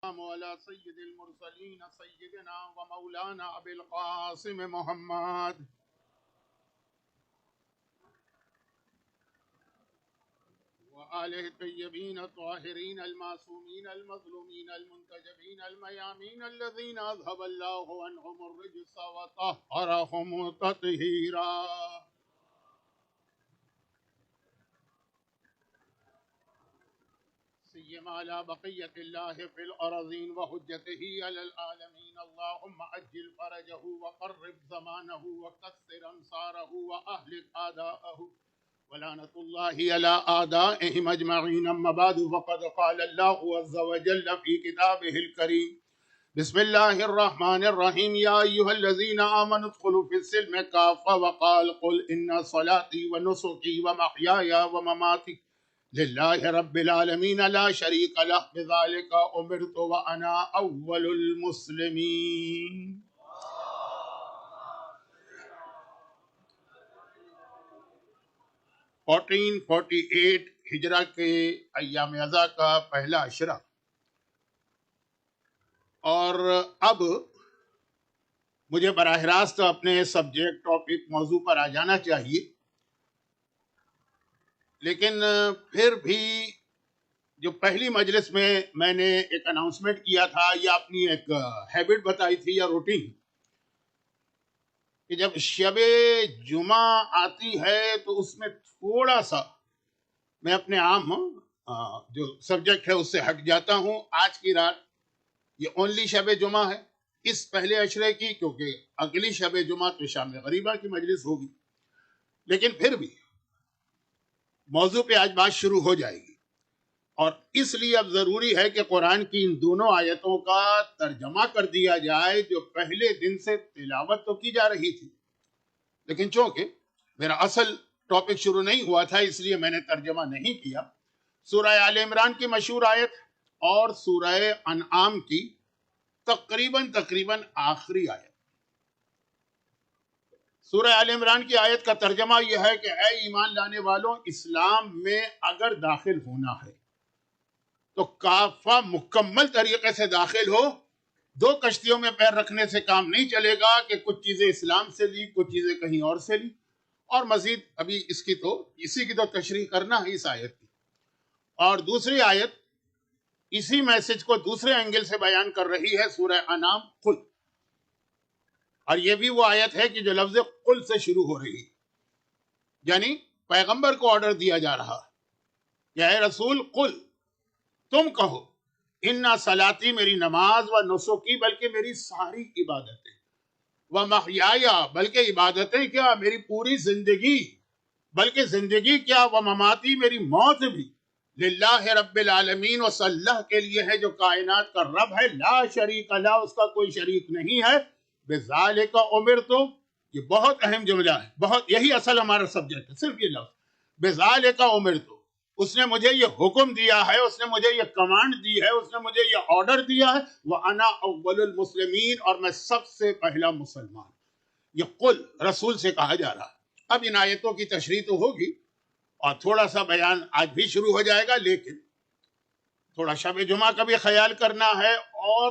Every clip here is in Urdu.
على سيد المرسلين سيدنا ومولانا أبي القاسم محمد وآله الطيبين الطاهرين المعصومين المظلومين المنتجبين الميامين الذين أذهب الله عنهم الرجس وطهرهم تطهيرا. سيما على بقية الله في الأرضين وحجته على العالمين. اللهم عجل فرجه وقرب زمانه وكسر أنصاره وأهلك أعداءه ولعنة الله على أعدائهم أجمعين. أما بعد فقد قال الله عز وجل في كتابه الكريم: بسم الله الرحمن الرحيم. يا أيها الذين آمنوا ادخلوا في السلم كافة. وقال: قل إن صلاتي ونسكي ومحياي ومماتي لله رب العالمين لا شريك له بذلك أمرت وأنا أول المسلمين. 1448 ہجرہ کے ایام ازا کا پہلا عشرہ، اور اب مجھے براہ راست اپنے سبجیکٹ ٹاپک موضوع پر آ جانا چاہیے، لیکن پھر بھی جو پہلی مجلس میں نے ایک اناؤنسمنٹ کیا تھا یا اپنی ایک ہیبٹ بتائی تھی یا روٹین، کہ جب شب جمعہ آتی ہے تو اس میں تھوڑا سا میں اپنے عام جو سبجیکٹ ہے اس سے ہٹ جاتا ہوں. آج کی رات یہ اونلی شب جمعہ ہے اس پہلے عشرے کی، کیونکہ اگلی شب جمعہ تو شام غریبہ کی مجلس ہوگی، لیکن پھر بھی موضوع پہ آج بات شروع ہو جائے گی. اور اس لیے اب ضروری ہے کہ قرآن کی ان دونوں آیتوں کا ترجمہ کر دیا جائے جو پہلے دن سے تلاوت تو کی جا رہی تھی، لیکن چونکہ میرا اصل ٹاپک شروع نہیں ہوا تھا اس لیے میں نے ترجمہ نہیں کیا. سورہ آل عمران کی مشہور آیت اور سورہ انعام کی تقریباً آخری آیت. سورہ آل عمران کی آیت کا ترجمہ یہ ہے کہ اے ایمان لانے والوں، اسلام میں اگر داخل ہونا ہے تو کافہ مکمل طریقے سے داخل ہو. دو کشتیوں میں پیر رکھنے سے کام نہیں چلے گا کہ کچھ چیزیں اسلام سے لی، کچھ چیزیں کہیں اور سے لی. اور مزید ابھی اسی کی تو تشریح کرنا ہے اس آیت کی. اور دوسری آیت اسی میسج کو دوسرے اینگل سے بیان کر رہی ہے، سورہ انعام قل. اور یہ بھی وہ آیت ہے کہ جو لفظ قل سے شروع ہو رہی ہے، یعنی پیغمبر کو آرڈر دیا جا رہا ہے، یا اے رسول قل، تم کہو، انا صلاتی، میری نماز، و نسکی، بلکہ میری ساری عبادتیں، و محیایا، بلکہ عبادتیں کیا میری پوری زندگی، بلکہ زندگی کیا، و مماتی، میری موت بھی، للہ رب العالمین، اس اللہ کے لیے ہے جو کائنات کا رب ہے، لا شریک لہ، اس کا کوئی شریک نہیں ہے، بذالک امرت. یہ بہت اہم جملہ ہے، بہت، یہی اصل ہمارا سبجیکٹ ہے، صرف یہ لفظ بذالک امرت. اس نے مجھے یہ حکم دیا ہے، اس نے مجھے یہ کمانڈ دی ہے، اس نے مجھے یہ آرڈر دیا ہے، وَأَنَا أَوَّلُ الْمُسْلِمِينَ، اور میں سب سے پہلا مسلمان. یہ قل رسول سے کہا جا رہا. اب ان آیتوں کی تشریح تو ہوگی اور تھوڑا سا بیان آج بھی شروع ہو جائے گا، لیکن تھوڑا شب جمعہ کا بھی خیال کرنا ہے. اور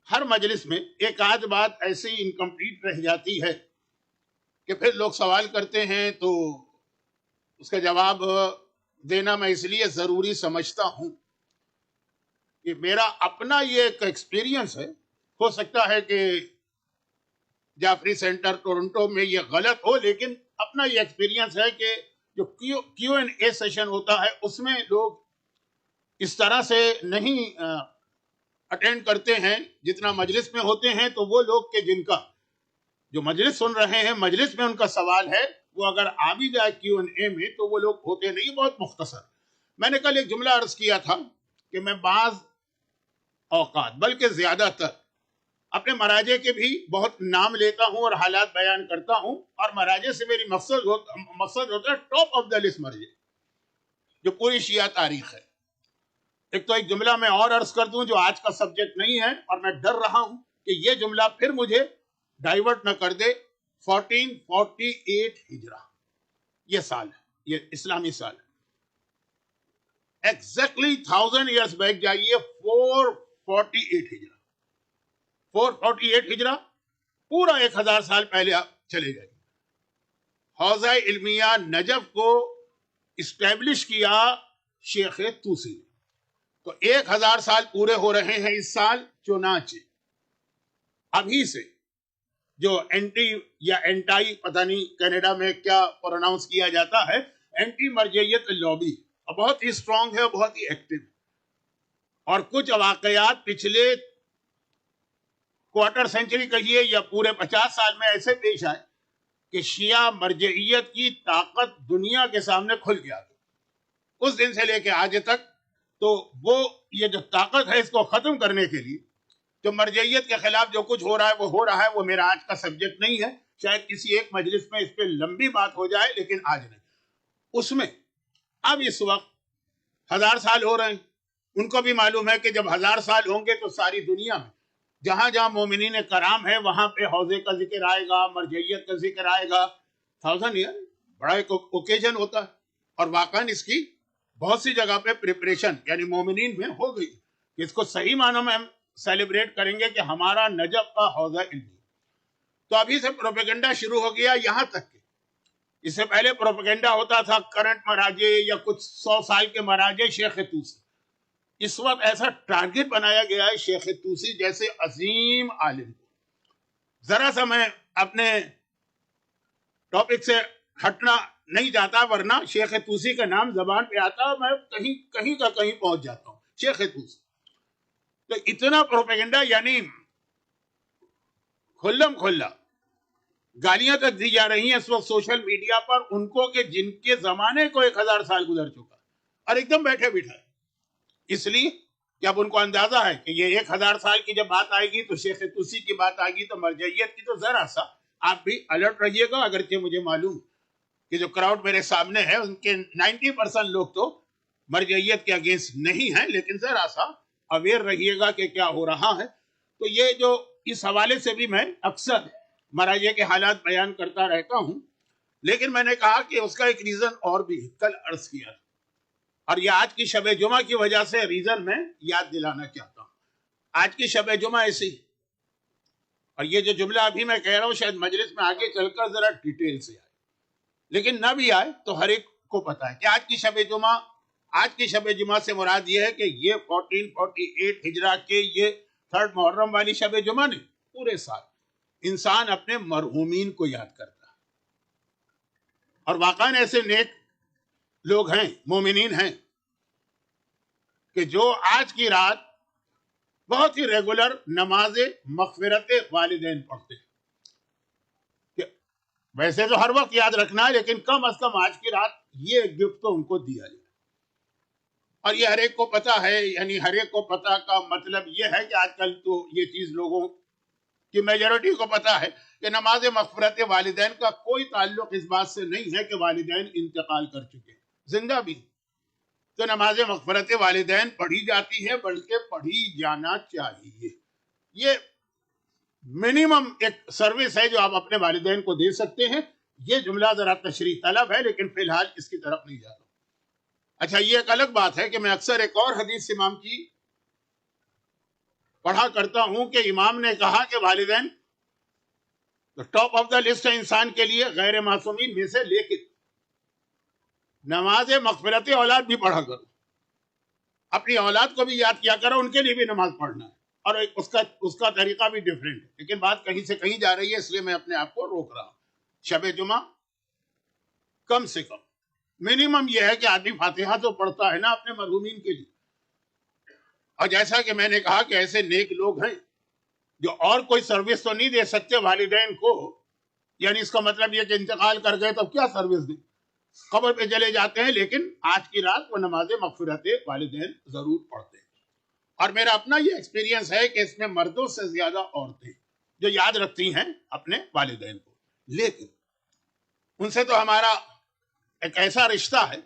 ہر مجلس میں ایک آدھ بات ایسی انکمپلیٹ رہ جاتی ہے کہ پھر لوگ سوال کرتے ہیں، تو اس کا جواب دینا میں اس لیے ضروری سمجھتا ہوں کہ میرا اپنا یہ ایک ایکسپیرینس ہے. ہو سکتا ہے کہ جعفری سینٹر ٹورنٹو میں یہ غلط ہو، لیکن اپنا یہ ایکسپیرینس ہے کہ جو کیو این اے سیشن ہوتا ہے اس میں لوگ اس طرح سے نہیں اٹینڈ کرتے ہیں جتنا مجلس میں ہوتے ہیں. تو وہ لوگ کہ جن کا جو مجلس سن رہے ہیں، مجلس میں ان کا سوال ہے، وہ اگر آ بھی جائے کیو این اے میں تو وہ لوگ ہوتے نہیں، بہت مختصر. میں نے کل ایک جملہ عرض کیا تھا کہ میں بعض اوقات، بلکہ زیادہ تر، اپنے مراجع کے بھی بہت نام لیتا ہوں اور حالات بیان کرتا ہوں، اور مراجع سے میری مقصد ہوتا ہے ٹاپ آف دا لسٹ مرجع جو پوری شیعہ تاریخ ہے. ایک تو ایک جملہ میں اور عرض کر دوں جو آج کا سبجیکٹ نہیں ہے، اور میں ڈر رہا ہوں کہ یہ جملہ پھر مجھے ڈائیورٹ نہ کر دے. 1448 ہجرہ یہ سال ہے، یہ اسلامی سال ہے. ایگزیکٹلی 1000 ایئرس بیک جائیے, 448 ہجرا, 448 ہجرا, پورا 1000 سال پہلے آپ چلے جائیے. حوزہ علمیہ نجف کو اسٹیبلش کیا شیخ توسی نے. تو 1000 سال پورے ہو رہے ہیں اس سال. چنانچہ ابھی سے جو اینٹی یا اینٹائی, پتہ نہیں کینیڈا میں کیا پروناؤنس کیا جاتا ہے, اینٹی مرجعیت لابی بہت ہی اسٹرانگ ہے, بہت ہی ایکٹیو. اور کچھ واقعات پچھلے کوارٹر سینچری کہیے یا پورے 50 سال میں ایسے پیش آئے کہ شیعہ مرجعیت کی طاقت دنیا کے سامنے کھل گیا. اس دن سے لے کے آج تک تو وہ یہ جو طاقت ہے اس کو ختم کرنے کے لیے جو مرجعیت کے خلاف جو کچھ ہو رہا ہے وہ ہو رہا ہے. وہ میرا آج کا سبجیکٹ نہیں ہے, شاید کسی ایک مجلس میں اس پہ لمبی بات ہو جائے, لیکن آج نہیں. اس میں اب اس وقت 1000 سال ہو رہے ہیں. ان کو بھی معلوم ہے کہ جب 1000 سال ہوں گے تو ساری دنیا میں جہاں جہاں مومنین کرام ہے وہاں پہ حوضے کا ذکر آئے گا, مرجعیت کا ذکر آئے گا. 1000 ایئر بڑا ایک اوکیجن ہوتا ہے, اور واقعاً اس کی بہت سی جگہ پہ پریپریشن یعنی مومنین میں ہو گئی. اس کو صحیح معنوں میں ہم سیلیبریٹ کریں گے کہ ہمارا نجف کا حوضہ علمی. تو ابھی سے پروپیگنڈا شروع ہو گیا, یہاں تک کہ اس سے پہلے پروپیگنڈا ہوتا تھا کرنٹ مراجع یا کچھ 100 سال کے مراجع شیخ توسی. اس وقت ایسا ٹارگٹ بنایا گیا ہے شیخ توسی جیسے عظیم عالم کو. ذرا سا میں اپنے ٹاپک سے ہٹنا نہیں چاہتا, ورنہ شیخ توسی کا نام زبان پہ آتا میں کہیں کا کہیں پہنچ جاتا ہوں. شیخ توسی تو اتنا پروپیگنڈا, یعنی کھلم کھلا گالیاں تک دی جا رہی ہیں اس وقت سوشل میڈیا پر ان کو کہ جن کے زمانے کو 1000 سال گزر چکا اور ایک دم بیٹھے بٹھائے. اس لیے کہ اب ان کو اندازہ ہے کہ یہ 1000 سال کی جب بات آئے گی تو شیخ توسی کی بات آئے گی تو مرجعیت کی, تو ذرا سا آپ بھی الرٹ رہیے گا. اگرچہ مجھے معلوم کہ جو کراؤڈ میرے سامنے ہے ان کے 90% لوگ تو مرجعیت کے اگینسٹ نہیں ہیں, لیکن ذرا سا اویئر رہیے گا کہ کیا ہو رہا ہے. تو یہ جو اس حوالے سے بھی میں اکثر مراجع کے حالات بیان کرتا رہتا ہوں, لیکن میں نے کہا کہ اس کا ایک ریزن اور بھی کل عرض کیا تھا, اور یہ آج کی شب جمعہ کی وجہ سے ریزن میں یاد دلانا چاہتا ہوں. آج کی شب جمعہ ایسی, اور یہ جو جملہ ابھی میں کہہ رہا ہوں شاید مجلس میں آگے چل کر ذرا ڈیٹیل سے آئے, لیکن نہ بھی آئے تو ہر ایک کو پتا ہے کہ آج کی شب جمعہ سے مراد یہ ہے کہ یہ 1448 ہجرہ کے یہ 3 محرم والی شب جمعہ نہیں, پورے سال انسان اپنے مرحومین کو یاد کرتا ہے. اور واقعاً ایسے نیک لوگ ہیں, مومنین ہیں کہ جو آج کی رات بہت ہی ریگولر نماز مغفرت والدین پڑھتے ہیں. ویسے تو ہر وقت یاد رکھنا ہے, لیکن کم از کم آج کی رات یہ گفٹ تو ان کو دیا جائے. اور یہ ہر ایک کو پتا ہے, یعنی ہر ایک کو پتا کا مطلب یہ ہے کہ آج کل تو یہ چیز لوگوں کی میجورٹی کو پتا ہے کہ نماز مغفرت والدین کا کوئی تعلق اس بات سے نہیں ہے کہ والدین انتقال کر چکے, زندہ بھی. تو نماز مغفرت والدین پڑھی جاتی ہے, بلکہ پڑھی جانا چاہیے. یہ منیمم ایک سروس ہے جو آپ اپنے والدین کو دے سکتے ہیں. یہ جملہ ذرا تشریح طلب ہے, لیکن فی الحال اس کی طرف نہیں جاتا. اچھا, یہ ایک الگ بات ہے کہ میں اکثر ایک اور حدیث امام کی پڑھا کرتا ہوں کہ امام نے کہا کہ والدین ٹاپ آف دا لسٹ ہے انسان کے لیے غیر معصومین میں سے, لیکن نماز مغفرت اولاد بھی پڑھا کرو, اپنی اولاد کو بھی یاد کیا کرو, ان کے لیے بھی نماز پڑھنا ہے. اور اس کا طریقہ بھی ڈیفرنٹ ہے, لیکن بات کہیں سے کہیں جا رہی ہے, اس لیے میں اپنے آپ کو روک رہا ہوں. شب جمعہ کم سے کم منیمم یہ ہے کہ آدمی فاتحہ تو پڑھتا ہے نا اپنے مرحومین کے لیے. اور جیسا کہ میں نے کہا کہ ایسے نیک لوگ ہیں جو اور کوئی سروس تو نہیں دے سکتے والدین کو, یعنی اس کا مطلب یہ کہ انتقال کر گئے تو کیا سروس دیں, قبر پہ چلے جاتے ہیں, لیکن آج کی رات وہ نماز مغفرت والدین ضرور پڑھتے ہیں. اور میرا اپنا یہ ایکسپیرینس ہے کہ اس میں مردوں سے زیادہ عورتیں جو یاد رکھتی ہیں اپنے والدین کو, لیکن ان سے تو ہمارا ایک ایسا رشتہ ہے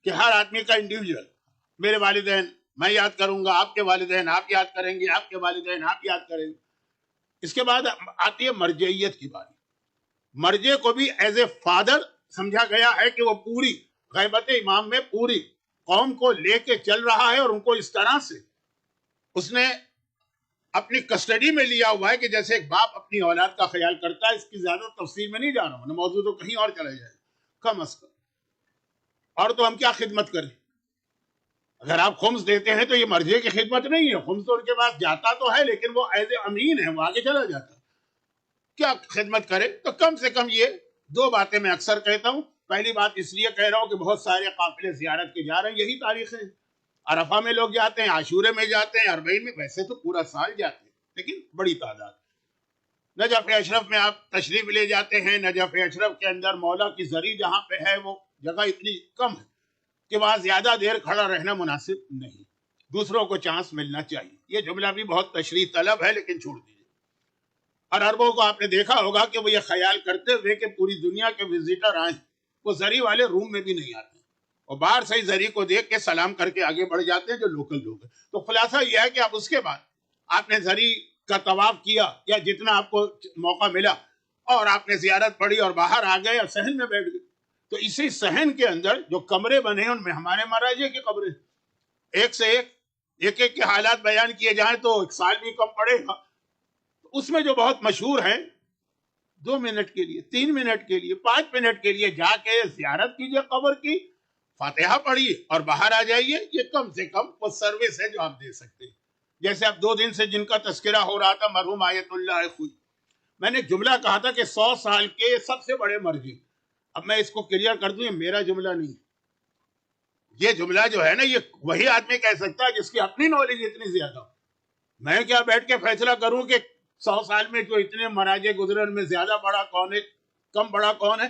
کہ ہر آدمی کا انڈیویجول, میرے والدین میں یاد کروں گا, آپ کے والدین آپ یاد کریں گے, آپ کے والدین آپ یاد کریں گے. اس کے بعد آتی ہے مرجعیت کی باری. مرجع کو بھی ایز اے فادر سمجھا گیا ہے کہ وہ پوری غیبت امام میں پوری قوم کو لے کے چل رہا ہے اور ان کو اس طرح سے اس نے اپنی کسٹڈی میں لیا ہوا ہے کہ جیسے ایک باپ اپنی اولاد کا خیال کرتا ہے. اس کی زیادہ تفصیل میں نہیں جا رہا ہوں, موضوع تو کہیں اور چلا جائے کم از کم. اور تو ہم کیا خدمت کریں؟ اگر آپ خمس دیتے ہیں تو یہ مرضی کی خدمت نہیں ہے. خمس تو ان کے پاس جاتا تو ہے لیکن وہ ایز اے امین ہے, وہ آگے چلا جاتا ہے. کیا خدمت کرے؟ تو کم سے کم یہ دو باتیں میں اکثر کہتا ہوں. پہلی بات اس لیے کہہ رہا ہوں کہ بہت سارے قافلے زیارت کے جا رہے ہیں, یہی تاریخیں ہیں. عرفہ میں لوگ جاتے ہیں, عاشورے میں جاتے ہیں, اربعین میں, ویسے تو پورا سال جاتے ہیں لیکن بڑی تعداد. نجف اشرف میں آپ تشریف لے جاتے ہیں. نجف اشرف کے اندر مولا کی زری جہاں پہ ہے وہ جگہ اتنی کم ہے کہ وہاں زیادہ دیر کھڑا رہنا مناسب نہیں, دوسروں کو چانس ملنا چاہیے. یہ جملہ بھی بہت تشریح طلب ہے لیکن چھوڑ دیجیے. اور عربوں کو آپ نے دیکھا ہوگا کہ وہ یہ خیال کرتے ہوئے کہ پوری دنیا کے وزیٹر آئیں, وہ زری والے روم میں بھی نہیں آتے, اور باہر سے ہی زری کو دیکھ کے سلام کر کے آگے بڑھ جاتے ہیں جو لوکل لوگ ہیں. تو خلاصہ یہ ہے کہ اب اس کے بعد آپ نے زری کا طواف کیا یا جتنا آپ کو موقع ملا, اور آپ نے زیارت پڑھی اور باہر آ گئے اور صحن میں بیٹھ گئے. تو اسی صحن کے اندر جو کمرے بنے ہیں ان میں ہمارے مہاراجے کی قبریں, ایک سے ایک کے حالات بیان کیے جائیں تو ایک سال بھی کم پڑے گا. اس میں جو بہت مشہور ہیں, 2 منٹ کے لیے, 3 منٹ کے لیے, 5 منٹ کے لیے جا کے زیارت کیجئے قبر کی, فاتحہ پڑھیے اور باہر آ جائیے. یہ کم سے کم وہ سروس ہے جو آپ دے سکتے ہیں. جیسے اب 2 دن سے جن کا تذکرہ ہو رہا تھا, مرحوم آیت اللہ خوئی, میں نے جملہ کہا تھا کہ 100 سال کے سب سے بڑے مرجع. اب میں اس کو کلیئر کر دوں, یہ میرا جملہ نہیں, یہ جملہ جو ہے نا یہ وہی آدمی کہہ سکتا ہے جس کی اپنی نالج اتنی زیادہ ہو. میں کیا بیٹھ کے فیصلہ کروں کہ 100 سال میں جو اتنے مراجع گزرے ان میں زیادہ بڑا کون ہے, کم بڑا کون ہے.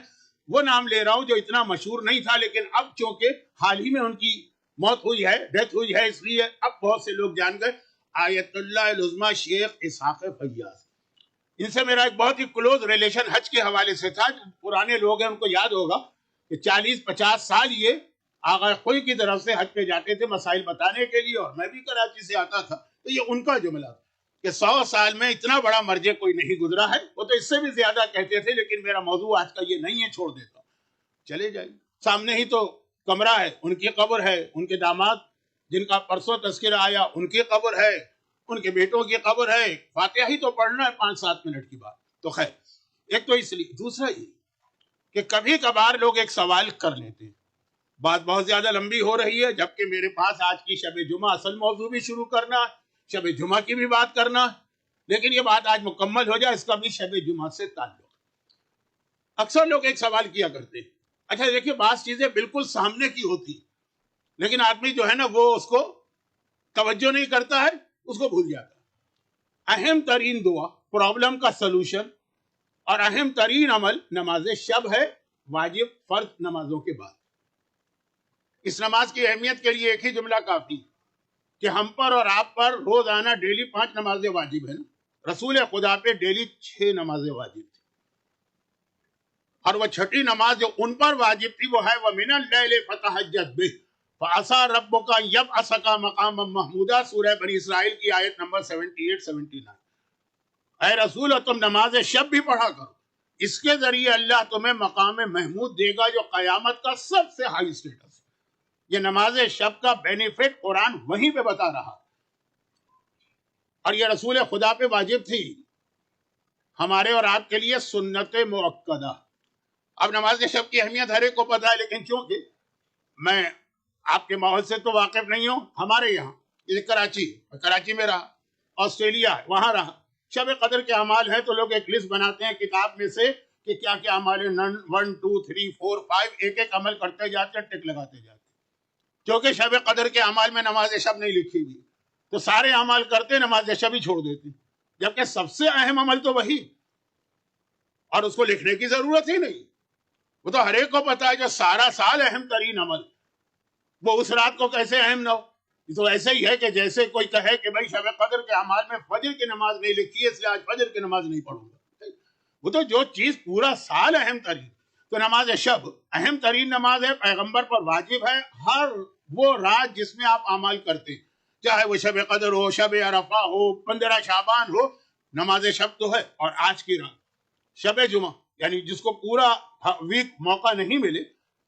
وہ نام لے رہا ہوں جو اتنا مشہور نہیں تھا, لیکن اب چونکہ حال ہی میں ان کی موت ہوئی ہے, ڈیتھ ہوئی ہے, اس لیے اب بہت سے لوگ جان گئے. آیت اللہ العظمی شیخ اسحاق فیاض, ان سے میرا ایک بہت ہی کلوز ریلیشن حج کے حوالے سے تھا. پرانے لوگ ہیں ان کو یاد ہوگا کہ 40-50 سال یہ آغا خوئی کی طرف سے حج پہ جاتے تھے مسائل بتانے کے لیے, اور میں بھی کراچی سے آتا تھا. تو یہ ان کا جملہ تھا کہ 100 سال میں اتنا بڑا مرجع کوئی نہیں گزرا ہے. وہ تو اس سے بھی زیادہ کہتے تھے, لیکن میرا موضوع آج کا یہ نہیں ہے, چھوڑ دیتا. چلے جائیں, سامنے ہی تو کمرہ ہے, ان کی قبر ہے, ان کے داماد جن کا پرسوں تذکرہ آیا ان کی قبر ہے, ان کے بیٹوں کی قبر ہے. فاتحہ ہی تو پڑھنا ہے 5-7 منٹ کی بات. تو خیر, ایک تو اس لیے. دوسرا یہ کہ کبھی کبھار لوگ ایک سوال کر لیتے ہیں, بات بہت زیادہ لمبی ہو رہی ہے, جبکہ میرے پاس آج کی شب جمعہ اصل موضوع بھی شروع کرنا, شب جمعہ کی بھی بات کرنا, لیکن یہ بات آج مکمل ہو جائے, اس کا بھی شب جمعہ سے تعلق. اکثر لوگ ایک سوال کیا کرتے ہیں, اچھا دیکھیے بعض چیزیں بالکل سامنے کی ہوتی لیکن آدمی جو ہے نا وہ اس کو توجہ نہیں کرتا ہے, اس کو بھول جاتا ہے. اہم ترین دعا, پرابلم کا سلوشن اور اہم ترین عمل نماز شب ہے, واجب فرض نمازوں کے بعد. اس نماز کی اہمیت کے لیے ایک ہی جملہ کافی کہ ہم پر اور آپ پر روزانہ ڈیلی 5 نمازیں واجب ہیں. رسول خدا پہ ڈیلی 6 نمازیں واجب تھی, اور وہ 6ٹھی نماز جو ان پر واجب تھی وہ ہے وَمِنَ اللَّيْلِ فَتَهَجَّدْ بِهِ فَعَسَىٰ رَبُّكَ يَبْعَثَكَ مَقَامًا مَحْمُودًا, سورہ بنی اسرائیل کی آیت نمبر 78-79. اے رسول, تم نماز شب بھی پڑھا کرو, اس کے ذریعے اللہ تمہیں مقام محمود دے گا جو قیامت کا سب سے ہائی اسٹیٹس. یہ نماز شب کا بینیفٹ قرآن وہیں پہ بتا رہا, اور یہ رسول خدا پہ واجب تھی, ہمارے اور آپ کے لیے سنت مؤکدہ. اب نماز شب کی اہمیت ہر ایک کو پتا ہے, لیکن چونکہ میں آپ کے ماحول سے تو واقف نہیں ہوں, ہمارے یہاں یہ کراچی میں رہا, آسٹریلیا وہاں رہا, شب قدر کے اعمال ہیں تو لوگ ایک لسٹ بناتے ہیں کتاب میں سے کہ کیا کیا اعمال ہیں, 1 2 3 4 5, ایک ایک عمل کرتے جاتے ہیں, ٹک لگاتے جاتے ہیں. کیونکہ شب قدر کے اعمال میں نماز شب نہیں لکھی ہوئی, تو سارے اعمال کرتے, نماز شب ہی چھوڑ دیتے, جبکہ سب سے اہم عمل تو وہی, اور اس کو لکھنے کی ضرورت ہی نہیں. وہ تو ہر ایک کو پتا ہے جو سارا سال اہم ترین عمل, وہ اس رات کو کیسے اہم نہ ہو. یہ تو ایسے ہی ہے کہ جیسے کوئی کہے کہ بھائی شب قدر کے اعمال میں فجر کی نماز نہیں لکھی ہے, اس لیے آج فجر کی نماز نہیں پڑھوں گا. وہ تو جو چیز پورا سال اہم ترین, تو نماز شب اہم ترین نماز ہے, پیغمبر پر واجب ہے. ہر وہ رات جس میں آپ اعمال کرتے, چاہے وہ شب قدر ہو, شب عرفہ ہو, 15 شعبان ہو, نماز شب تو ہے. اور آج کی رات شب جمعہ, یعنی جس کو پورا ویک موقع نہیں ملے,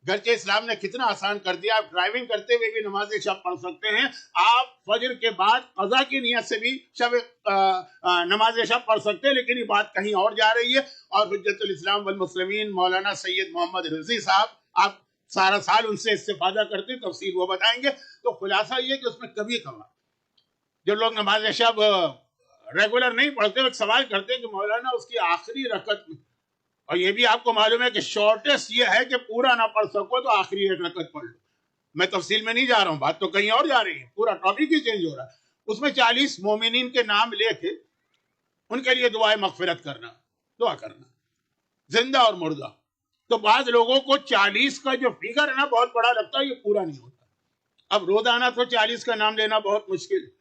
گرچہ اسلام نے کتنا آسان کر دیا، آپ ڈرائیونگ کرتے ہوئے بھی نماز شب پڑھ سکتے ہیں، آپ فجر کے بعد قضا کی نیت سے بھی نماز شب پڑھ سکتے ہیں، لیکن یہ بات کہیں اور جا رہی ہے۔ اور حجت الاسلام والمسلمین مولانا سید محمد رضی صاحب، آپ سارا سال ان سے استفادہ کرتے ہیں، تفصیل وہ بتائیں گے۔ تو خلاصہ یہ کہ اس میں کبھی کبھار جو لوگ نماز شب ریگولر نہیں پڑھتے، ایک سوال کرتے ہیں کہ مولانا اس کی آخری رکعت میں، اور یہ بھی آپ کو معلوم ہے کہ شارٹیسٹ یہ ہے کہ پورا نہ پڑھ سکو تو آخری ایک رکعت پڑھ لو۔ میں تفصیل میں نہیں جا رہا ہوں، بات تو کہیں اور جا رہی ہے، پورا ٹاپک ہی چینج ہو رہا ہے۔ اس میں 40 مومنین کے نام لے کے ان کے لیے دعائے مغفرت کرنا، دعا کرنا، زندہ اور مردہ۔ تو بعض لوگوں کو 40 کا جو فگر ہے نا بہت بڑا لگتا ہے، یہ پورا نہیں ہوتا۔ اب روزانہ تو 40 کا نام لینا بہت مشکل ہے۔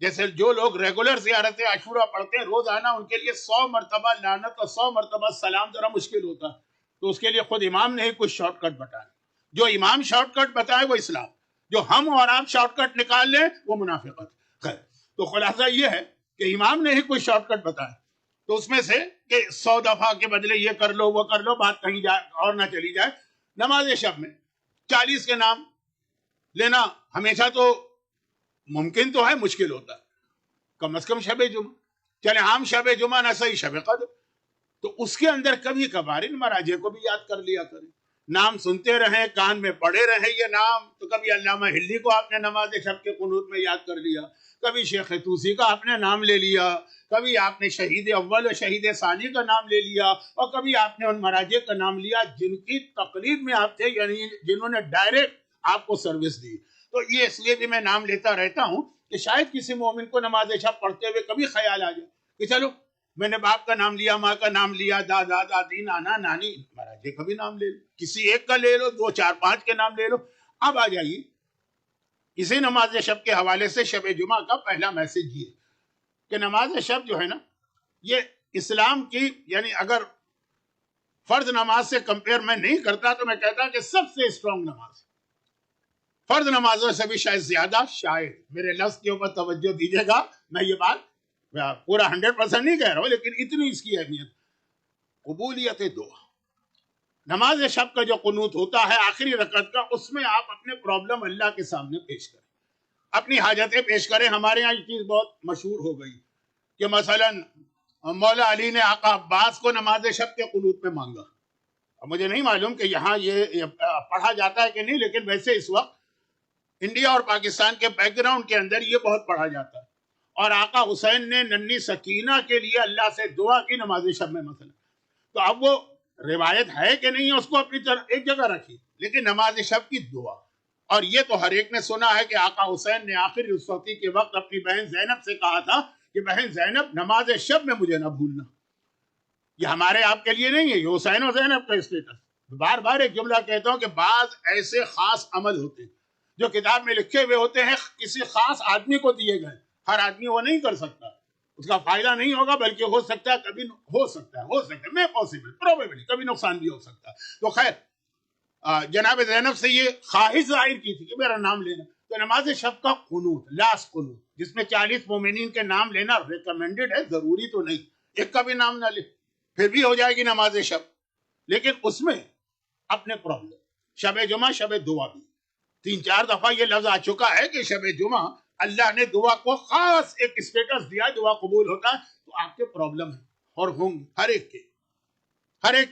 جیسے جو لوگ ریگولر زیارت عاشورہ پڑھتے ہیں روزانہ، ان کے لیے 100 مرتبہ لعنت اور 100 مرتبہ سلام ذرا مشکل ہوتا ہے۔ تو اس کے لیے خود امام نے ہی کچھ شارٹ کٹ بتایا۔ جو امام شارٹ کٹ بتائے وہ اسلام، جو ہم اور آپ شارٹ کٹ نکال لیں وہ منافقت۔ خیر، تو خلاصہ یہ ہے کہ امام نے ہی کچھ شارٹ کٹ بتایا، تو اس میں سے کہ 100 دفعہ کے بدلے یہ کر لو وہ کر لو، بات کہیں جائے اور نہ چلی جائے۔ نماز شب میں 40 کے نام لینا ہمیشہ تو ممکن تو ہے، مشکل ہوتا ہے۔ کم از کم شب جمعہ، چلے عام شب جمعہ نہ صحیح شب قدر، تو اس کے اندر کبھی کبھار ان مراجع کو بھی یاد کر لیا کریں، نام سنتے رہیں، کان میں پڑے رہیں یہ نام۔ تو کبھی علامہ ہلی کو آپ نے نماز شب کے قنوت میں یاد کر لیا، کبھی شیخ توسی کا آپ نے نام لے لیا، کبھی آپ نے شہید اول و شہید ثانی کا نام لے لیا، اور کبھی آپ نے ان مراجع کا نام لیا جن کی تقلید میں آپ تھے، یعنی جنہوں نے ڈائریکٹ آپ کو سروس دی۔ تو یہ اس لیے بھی میں نام لیتا رہتا ہوں کہ شاید کسی مومن کو نماز شب پڑھتے ہوئے کبھی خیال آ جائے کہ چلو میں نے باپ کا نام لیا، ماں کا نام لیا، دادا دادی نانا نانی، مراجع کا بھی نام لے لو، کسی ایک کا لے لو، 2 4 5 کے نام لے لو۔ اب آ جائیے اسی نماز شب کے حوالے سے شب جمعہ کا پہلا میسج یہ کہ نماز شب جو ہے نا، یہ اسلام کی، یعنی اگر فرض نماز سے کمپیئر میں نہیں کرتا تو میں کہتا کہ سب سے اسٹرانگ نماز، فرض نمازوں سے بھی شاید زیادہ، شاید میرے لفظ کے اوپر توجہ دیجیے گا، میں یہ بات پورا 100% نہیں کہہ رہا ہوں، لیکن اتنی اس کی اہمیت، قبولیت دعا۔ نماز شب کا جو قنوت ہوتا ہے آخری رکعت کا، اس میں آپ اپنے پرابلم اللہ کے سامنے پیش کریں، اپنی حاجتیں پیش کریں۔ ہمارے ہاں یہ چیز بہت مشہور ہو گئی کہ مثلا مولا علی نے آقا عباس کو نماز شب کے قنوت میں مانگا۔ اب مجھے نہیں معلوم کہ یہاں یہ پڑھا جاتا ہے کہ نہیں، لیکن ویسے اس وقت انڈیا اور پاکستان کے بیک گراؤنڈ کے اندر یہ بہت پڑھا جاتا ہے۔ اور آقا حسین نے ننھی سکینہ کے لیے اللہ سے دعا کی نماز شب میں مثلا۔ تو اب وہ روایت ہے کہ نہیں، اس کو اپنی طرف ایک جگہ رکھی، لیکن نماز شب کی دعا، اور یہ تو ہر ایک نے سنا ہے کہ آقا حسین نے آخری رخصتی کے وقت اپنی بہن زینب سے کہا تھا کہ بہن زینب نماز شب میں مجھے نہ بھولنا۔ یہ ہمارے آپ کے لیے نہیں ہے، یہ حسین و زینب کا اسٹیٹس۔ بار بار ایک جملہ کہتا ہوں کہ بعض ایسے خاص عمل ہوتے ہیں جو کتاب میں لکھے ہوئے ہوتے ہیں، کسی خاص آدمی کو دیے گئے، ہر آدمی وہ نہیں کر سکتا، اس کا فائدہ نہیں ہوگا، بلکہ ہو سکتا ہے کبھی، ہو سکتا ہے میں پاسبل پروبیبلی کبھی نقصان بھی ہو سکتا ہے۔ تو خیر جناب زینب سے یہ خواہش ظاہر کی تھی کہ میرا نام لینا۔ تو نماز شب کا قنوت، لاسٹ قنوت، جس میں 40 مومنین کے نام لینا ریکمینڈڈ ہے، ضروری تو نہیں، ایک کا بھی نام نہ لے پھر بھی ہو جائے گی نماز شب، لیکن اس میں اپنے پرابلم، شب جمعہ شب دعا بھی 3 4 دفعہ یہ لفظ آ چکا ہے کہ شب جمعہ اللہ نے دعا کو خاص ایک اسٹیٹس دیا، دعا قبول ہوتا ہے۔ تو آپ کے پرابلم ہیں اور ہوں ہر ایک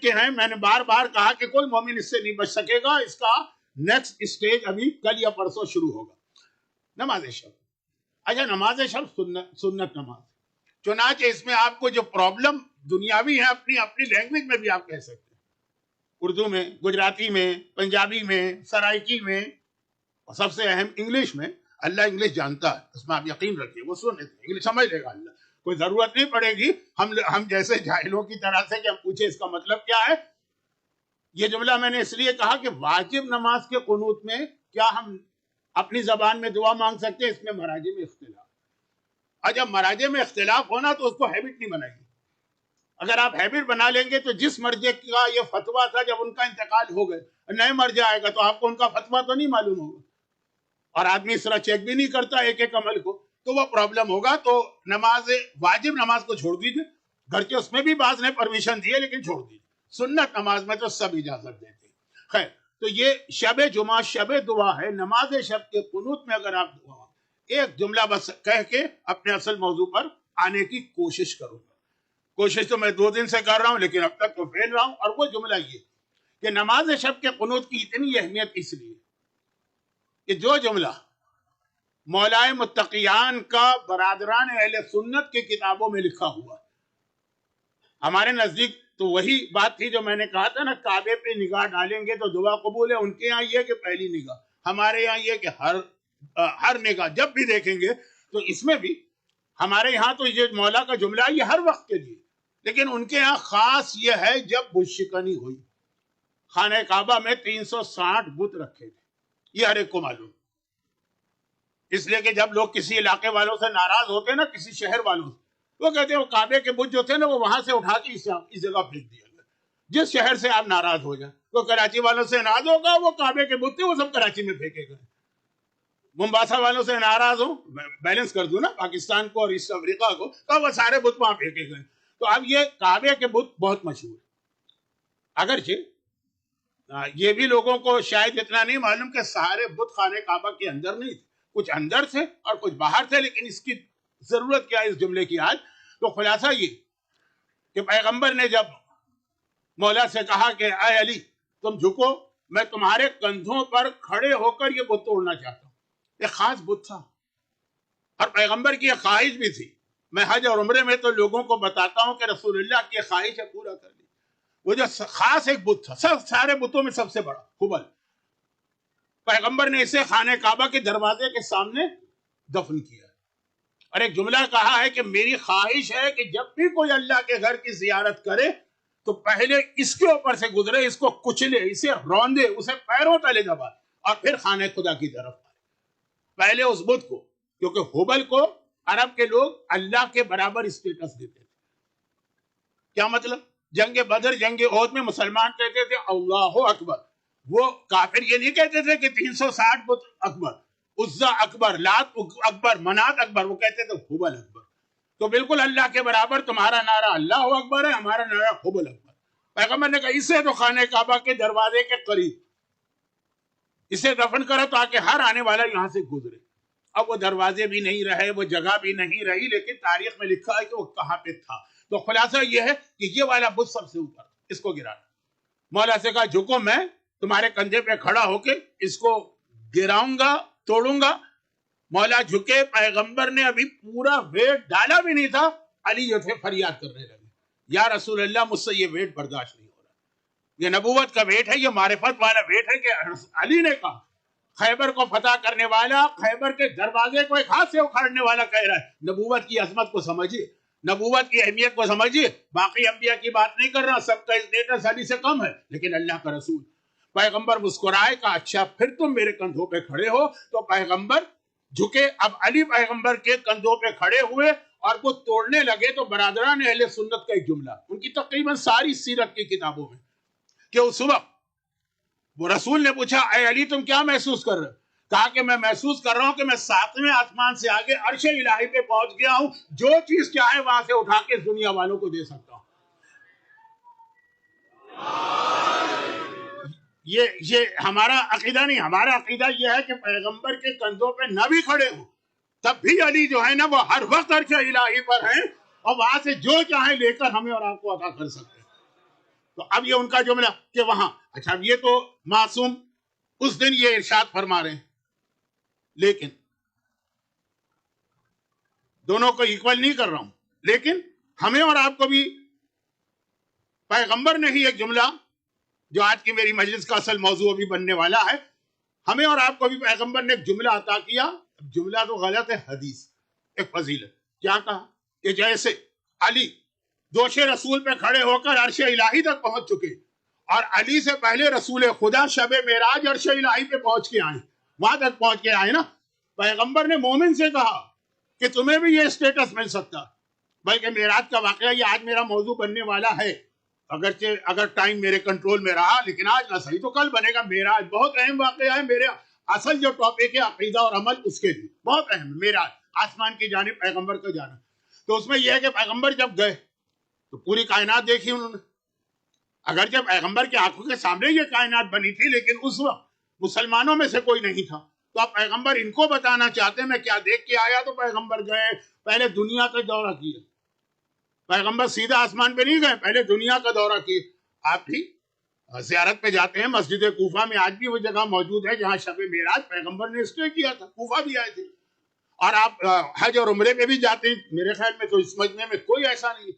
کے ہیں۔ میں نے بار بار کہا کہ کوئی مومن اس سے نہیں بچ سکے گا، اس کا نیکسٹ اسٹیج ابھی کل یا پرسوں شروع ہوگا۔ نماز شب، اچھا نماز شب سنت نماز، چنانچہ اس میں آپ کو جو پرابلم دنیاوی ہے اپنی لینگویج میں بھی آپ کہہ سکتے ہیں، اردو میں، گجراتی میں، پنجابی میں، سرائکی میں، اور سب سے اہم انگلش میں۔ اللہ انگلش جانتا ہے، اس میں آپ یقین رکھیے، وہ سن انگلش سمجھ لے گا اللہ، کوئی ضرورت نہیں پڑے گی ہم جیسے جاہلوں کی طرح سے کہ ہم پوچھیں اس کا مطلب کیا ہے۔ یہ جملہ میں نے اس لیے کہا کہ واجب نماز کے قنوت میں کیا ہم اپنی زبان میں دعا مانگ سکتے ہیں؟ اس میں مراجع میں اختلاف، اور جب مراجع میں اختلاف ہونا تو اس کو ہیبٹ نہیں بنائیے۔ اگر آپ ہیبٹ بنا لیں گے تو جس مرجع کا یہ فتویٰ تھا جب ان کا انتقال ہو گئے، نئے مرجع آئے گا تو آپ کو ان کا فتویٰ تو نہیں معلوم ہوگا، اور آدمی اس طرح چیک بھی نہیں کرتا ایک ایک عمل کو، تو وہ پرابلم ہوگا۔ تو واجب نماز کو چھوڑ دیجیے، گھر کے اس میں بھی بعض نے پرمیشن دی ہے لیکن چھوڑ دیجیے، سنت نماز میں تو سب اجازت دیتے ہیں۔ خیر تو یہ شب جمعہ شب دعا ہے، نماز شب کے قنوت میں اگر آپ دعا ایک جملہ بس کہہ کے اپنے اصل موضوع پر آنے کی کوشش کروں گا. کوشش تو میں 2 دن سے کر رہا ہوں لیکن اب تک تو فیل رہا ہوں. اور وہ جملہ یہ کہ نماز شب کے قنوت کی اتنی اہمیت اس لیے کہ جو جملہ مولائے متقیان کا برادران اہل سنت کی کتابوں میں لکھا ہوا، ہمارے نزدیک تو وہی بات تھی جو میں نے کہا تھا نا، کعبے پہ نگاہ ڈالیں گے تو دعا قبول ہے. ان کے یہاں یہ کہ پہلی نگاہ، ہمارے یہاں یہ کہ ہر نگاہ جب بھی دیکھیں گے. تو اس میں بھی ہمارے یہاں تو یہ مولا کا جملہ ہے، یہ ہر وقت کے لیے، لیکن ان کے یہاں خاص یہ ہے جب بت شکنی ہوئی. خانہ کعبہ میں 360 بت رکھے تھے، یہ ہر ایک کو معلوم. اس لیے کہ جب لوگ کسی علاقے والوں سے ناراض ہوتے نا، کسی شہر والوں سے، وہ کہتے ہیں وہ کعبے کے بت جو تھے نا وہ وہاں سے اٹھا کے اس جگہ پھینک دیا گیا. جس شہر سے آپ ناراض ہو جائیں، وہ کراچی والوں سے ناراض ہوگا، وہ کعبے کے بت تھے وہ سب کراچی میں پھینکے گئے. ممباسا والوں سے ناراض ہو، بیلنس کر دوں نا پاکستان کو اور ایسٹ افریقہ کو، تو وہ سارے بت وہاں پھینکے گئے. تو اب یہ کعبے کے بت بہت مشہور ہے. اگرچہ یہ بھی لوگوں کو شاید اتنا نہیں معلوم کہ سارے بت خانہ کعبہ کے اندر نہیں تھے، کچھ اندر تھے اور کچھ باہر تھے. لیکن اس کی ضرورت کیا ہے اس جملے کی آج؟ تو خلاصہ یہ کہ پیغمبر نے جب مولا سے کہا کہ اے علی تم جھکو، میں تمہارے کندھوں پر کھڑے ہو کر یہ بت توڑنا چاہتا ہوں. ایک خاص بت تھا اور پیغمبر کی ایک خواہش بھی تھی. میں حج اور عمرے میں تو لوگوں کو بتاتا ہوں کہ رسول اللہ کی خواہش ہے پورا کر لی. وہ جو خاص ایک بت تھا، سارے بتوں میں سب سے بڑا ہبل، پیغمبر نے اسے خانہ کعبہ کے دروازے کے سامنے دفن کیا اور ایک جملہ کہا ہے کہ میری خواہش ہے کہ جب بھی کوئی اللہ کے گھر کی زیارت کرے تو پہلے اس کے اوپر سے گزرے، اس کو کچلے، اسے روندے، اسے پیروں تلے دبائے اور پھر خانہ خدا کی طرف آئے. پہلے اس بت کو، کیونکہ ہبل کو عرب کے لوگ اللہ کے برابر اسٹیٹس دیتے تھے. کیا مطلب؟ جنگ بدر، جنگ احد میں مسلمان کہتے تھے اللہ اکبر، وہ کافر یہ نہیں کہتے تھے کہ 360 بت اکبر، عزا اکبر، لات اکبر، منات اکبر، وہ کہتے تھے ہبل اکبر. تو بالکل اللہ کے برابر تمہارا نعرہ اللہ اکبر ہے، ہمارا نعرہ ہبل اکبر. پیغمبر نے کہا اسے تو خانہ کعبہ کے دروازے کے قریب اسے دفن کرو تاکہ ہر آنے والا یہاں سے گزرے. اب وہ دروازے بھی نہیں رہے، وہ جگہ بھی نہیں رہی، لیکن تاریخ میں لکھا ہے کہ وہ کہاں پہ تھا. تو خلاصہ یہ ہے کہ یہ والا بت سب سے اوپر، اس کو گرانا. مولا سے کہا جھکو، میں تمہارے کندھے پہ کھڑا ہو کے اس کو گراؤں گا، توڑوں گا. مولا جھکے، پیغمبر نے ابھی پورا ویٹ ڈالا بھی نہیں تھا، علی جو تھے فریاد کرنے لگے یا رسول اللہ مجھ سے یہ ویٹ برداشت نہیں ہو رہا. یہ نبوت کا ویٹ ہے، یہ معرفت والا ویٹ ہے کہ علی نے کہا، خیبر کو فتح کرنے والا، خیبر کے دروازے کو ایک ہاتھ سے اکھاڑنے والا کہہ رہا ہے نبوت کی عظمت کو سمجھیے، نبوت کی اہمیت کو سمجھیے. باقی انبیاء کی بات نہیں کر رہا، سب کا اسٹیٹس علی سے کم ہے، لیکن اللہ کا رسول. پیغمبر مسکرائے، کہا اچھا پھر تم میرے کندھوں پہ کھڑے ہو. تو پیغمبر جھکے، اب علی پیغمبر کے کندھوں پہ کھڑے ہوئے اور وہ توڑنے لگے. تو برادران اہل سنت کا ایک جملہ ان کی تقریباً ساری سیرت کی کتابوں میں کہ اس وقت وہ رسول نے پوچھا اے علی تم کیا محسوس کر رہے؟ کہا کہ میں محسوس کر رہا ہوں کہ میں 7ویں آسمان سے آگے عرش الہی پہ پہنچ گیا ہوں، جو چیز چاہے وہاں سے اٹھا کے دنیا والوں کو دے سکتا ہوں. یہ ہمارا عقیدہ نہیں، ہمارا عقیدہ یہ ہے کہ پیغمبر کے کندھوں پہ نہ بھی کھڑے ہوں تب بھی علی جو ہے نا وہ ہر وقت عرش الہی پر ہیں اور وہاں سے جو چاہے لے کر ہمیں اور آپ کو عطا کر سکتے ہیں. تو اب یہ ان کا جملہ کہ وہاں، اچھا اب یہ تو معصوم اس دن یہ ارشاد فرما رہے ہیں، لیکن دونوں کو ایکول نہیں کر رہا ہوں، لیکن ہمیں اور آپ کو بھی پیغمبر نے ہی ایک جملہ جو آج کی میری مجلس کا اصل موضوع بھی بننے والا ہے، ہمیں اور آپ کو بھی پیغمبر نے ایک جملہ عطا کیا. جملہ تو غلط ہے، حدیث، ایک فضیلت. کیا کہا کہ جیسے علی دوش رسول پہ کھڑے ہو کر عرش الہی تک پہنچ چکے اور علی سے پہلے رسول خدا شب معراج عرش الہی پہ پہنچ کے آئے، وہاں تک پہنچ کے آئے نا. پیغمبر نے مومن سے کہا کہ تمہیں بھی یہ اسٹیٹس مل سکتا، بلکہ معراج کا واقعہ یہ آج میرا موضوع بننے والا ہے. اگرچہ اگر ٹائم میرے کنٹرول میں رہا، لیکن آج نہ صحیح تو کل بنے گا. معراج بہت اہم واقعہ ہے، میرے اصل جو ٹاپک ہے عقیدہ اور عمل اس کے لیے بہت اہم ہے. معراج آسمان کی جانب پیغمبر کا جانا. تو اس میں یہ ہے کہ پیغمبر جب گئے تو پوری کائنات دیکھی انہوں نے. اگرچہ پیغمبر کی آنکھوں کے سامنے یہ کائنات بنی تھی، لیکن اس وقت مسلمانوں میں سے کوئی نہیں تھا. تو اب پیغمبر ان کو بتانا چاہتے ہیں میں کیا دیکھ کے آیا. تو پیغمبر گئے، پہلے دنیا کا دورہ کیے. پیغمبر سیدھا آسمان پہ نہیں گئے، پہلے دنیا کا دورہ کیے. آپ بھی زیارت پہ جاتے ہیں، مسجد کوفہ میں آج بھی وہ جگہ موجود ہے جہاں شب معراج پیغمبر نے اسٹے کیا تھا. کوفہ بھی آئے تھے. اور آپ حج اور عمرے پہ بھی جاتے ہیں. میرے خیال میں تو اس مجمع میں کوئی ایسا نہیں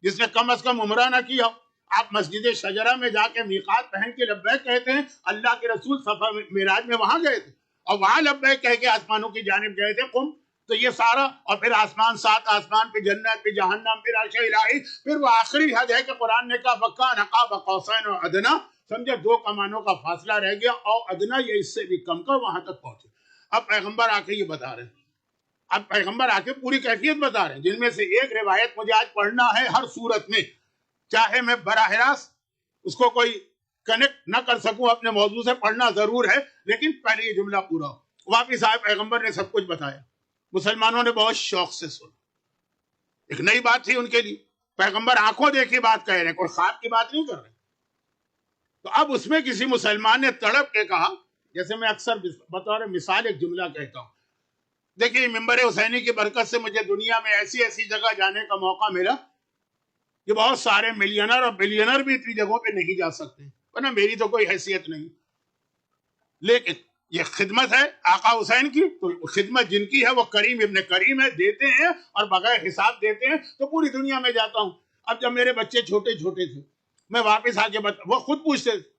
جس نے کم از کم عمرہ نہ کیا ہو. آپ مسجد شجرہ میں جا کے میقات پہن کے لبیک کہتے ہیں. اللہ کے رسول صفا معراج میں وہاں گئے تھے اور وہاں لبیک کہہ کے آسمانوں کی جانب گئے تھے. قم. تو یہ سارا، اور پھر آسمان، 7 آسمان پہ جنت، پہ جہنم، پھر عرش الہی، پھر وہ آخری حد ہے کہ قرآن نے کہا فَكَانَ قَابَ قَوْسَيْنِ أَوْ أَدْنَىٰ. سمجھے، 2 کمانوں کا فاصلہ رہ گیا، اور ادنا یہ اس سے بھی کم کا وہاں تک پہنچے. اب پیغمبر آ کے یہ بتا رہے ہیں، اب پیغمبر آ کے پوری کیفیت بتا رہے ہیں، جن میں سے ایک روایت مجھے آج پڑھنا ہے ہر صورت میں، چاہے میں براہ راست اس کو کوئی کنیکٹ نہ کر سکوں اپنے موضوع سے، پڑھنا ضرور ہے، لیکن پہلے یہ جملہ پورا ہو. واپس آئے، پیغمبر نے سب کچھ بتایا. مسلمانوں نے بہت شوق سے سنا. ایک نئی بات تھی ان کے لیے. پیغمبر آنکھوں دیکھی بات کہہ رہے ہیں، کوئی خواب کی بات نہیں کر رہے. تو اب اس میں کسی مسلمان نے تڑپ کے کہا، جیسے میں اکثر بطور مثال ایک جملہ کہتا ہوں، دیکھیے ممبر حسینی کی برکت سے مجھے دنیا میں ایسی ایسی جگہ جانے کا موقع ملا کہ بہت سارے ملینر اور بلینر بھی اتنی جگہوں پہ نہیں جا سکتے، ورنہ میری تو کوئی حیثیت نہیں. لیکن یہ خدمت ہے آقا حسین کی، تو خدمت جن کی ہے وہ کریم ابن کریم ہے، دیتے ہیں اور بغیر حساب دیتے ہیں. تو پوری دنیا میں جاتا ہوں. اب جب میرے بچے چھوٹے چھوٹے تھے، میں واپس آ کے وہ خود پوچھتے تھے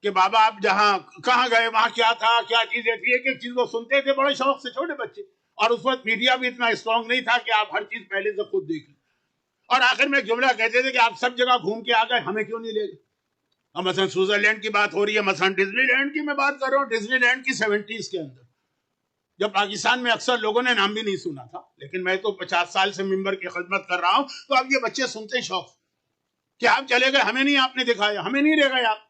کہ بابا آپ جہاں کہاں گئے، وہاں کیا تھا، کیا چیزیں تھی، ایک ایک چیز وہ سنتے تھے بڑے شوق سے، چھوٹے بچے. اور اس وقت میڈیا بھی اتنا اسٹرانگ نہیں تھا کہ آپ ہر چیز پہلے سے خود دیکھ لیں. اور آخر میں ایک جملہ کہتے تھے کہ آپ سب جگہ گھوم کے آ گئے، ہمیں کیوں نہیں لے گئے. اب مثلا سوئٹزرلینڈ کی بات ہو رہی ہے، مثلا ڈزنی لینڈ کی میں بات کر رہا ہوں. ڈزنی لینڈ کی 70s کے اندر، جب پاکستان میں اکثر لوگوں نے نام بھی نہیں سنا تھا، لیکن میں تو 50 سال سے ممبر کی خدمت کر رہا ہوں. تو اب یہ بچے سنتے ہیں شوق کہ آپ چلے گئے، ہمیں نہیں آپ نے دکھایا، ہمیں نہیں لے گئے آپ.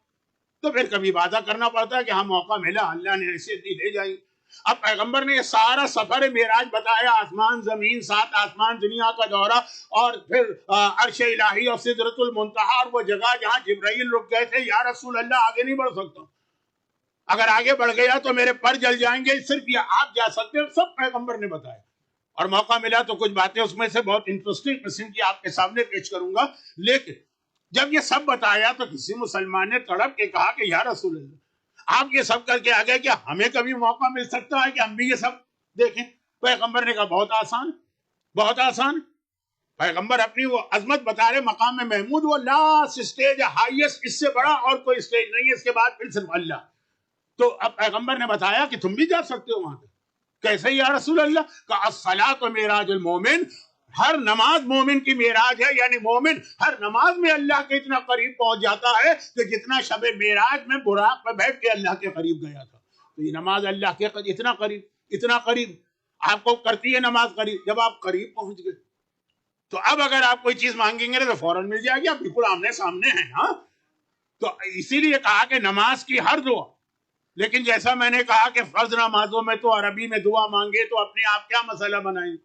تو پھر کبھی وعدہ کرنا پڑتا ہے کہ ہاں موقع ملا، اللہ نے ایسے دی، لے جائیں. اب پیغمبر نے یہ سارا سفر معراج بتایا، آسمان زمین، 7 آسمان، دنیا کا دورہ، اور پھر عرش الہی اور سدرۃ المنتہا، اور وہ جگہ جہاں جبرائیل رک گئے تھے. یا رسول اللہ آگے نہیں بڑھ سکتا، اگر آگے بڑھ گیا تو میرے پر جل جائیں گے، صرف یہ آپ جا سکتے ہیں. سب پیغمبر نے بتایا. اور موقع ملا تو کچھ باتیں اس میں سے بہت انٹرسٹنگ قسم کی آپ کے سامنے پیش کروں گا. لیکن جب یہ سب بتایا تو کسی مسلمان نے تڑپ کے کہا کہ یا رسول اللہ آپ یہ سب کر کے آ گئے، کیا ہمیں کبھی موقع مل سکتا ہے کہ ہم بھی یہ سب دیکھیں. پیغمبر نے کہا بہت آسان، بہت آسان. پیغمبر اپنی وہ عظمت بتا رہے، مقام محمود وہ لاسٹ اسٹیج ہے، ہائیسٹ، اس سے بڑا اور کوئی اسٹیج نہیں ہے، اس کے بعد پھر صرف اللہ. تو اب پیغمبر نے بتایا کہ تم بھی جا سکتے ہو وہاں پہ. کیسے یا رسول اللہ؟ کہ الصلاۃ معراج المومن، ہر نماز مومن کی معراج ہے. یعنی مومن ہر نماز میں اللہ کے اتنا قریب پہنچ جاتا ہے کہ جتنا شب معراج میں براق پہ بیٹھ کے اللہ کے قریب گیا تھا. تو یہ نماز اللہ کے اتنا قریب، اتنا قریب آپ کو کرتی ہے نماز قریب. جب آپ قریب پہنچ گئے تو اب اگر آپ کوئی چیز مانگیں گے تو فوراً مل جائے گی، آپ بالکل آمنے سامنے ہیں. ہاں، تو اسی لیے کہا کہ نماز کی ہر دعا. لیکن جیسا میں نے کہا کہ فرض نمازوں میں تو عربی میں دعا مانگے تو اپنے آپ کیا مسئلہ بنائیں گے؟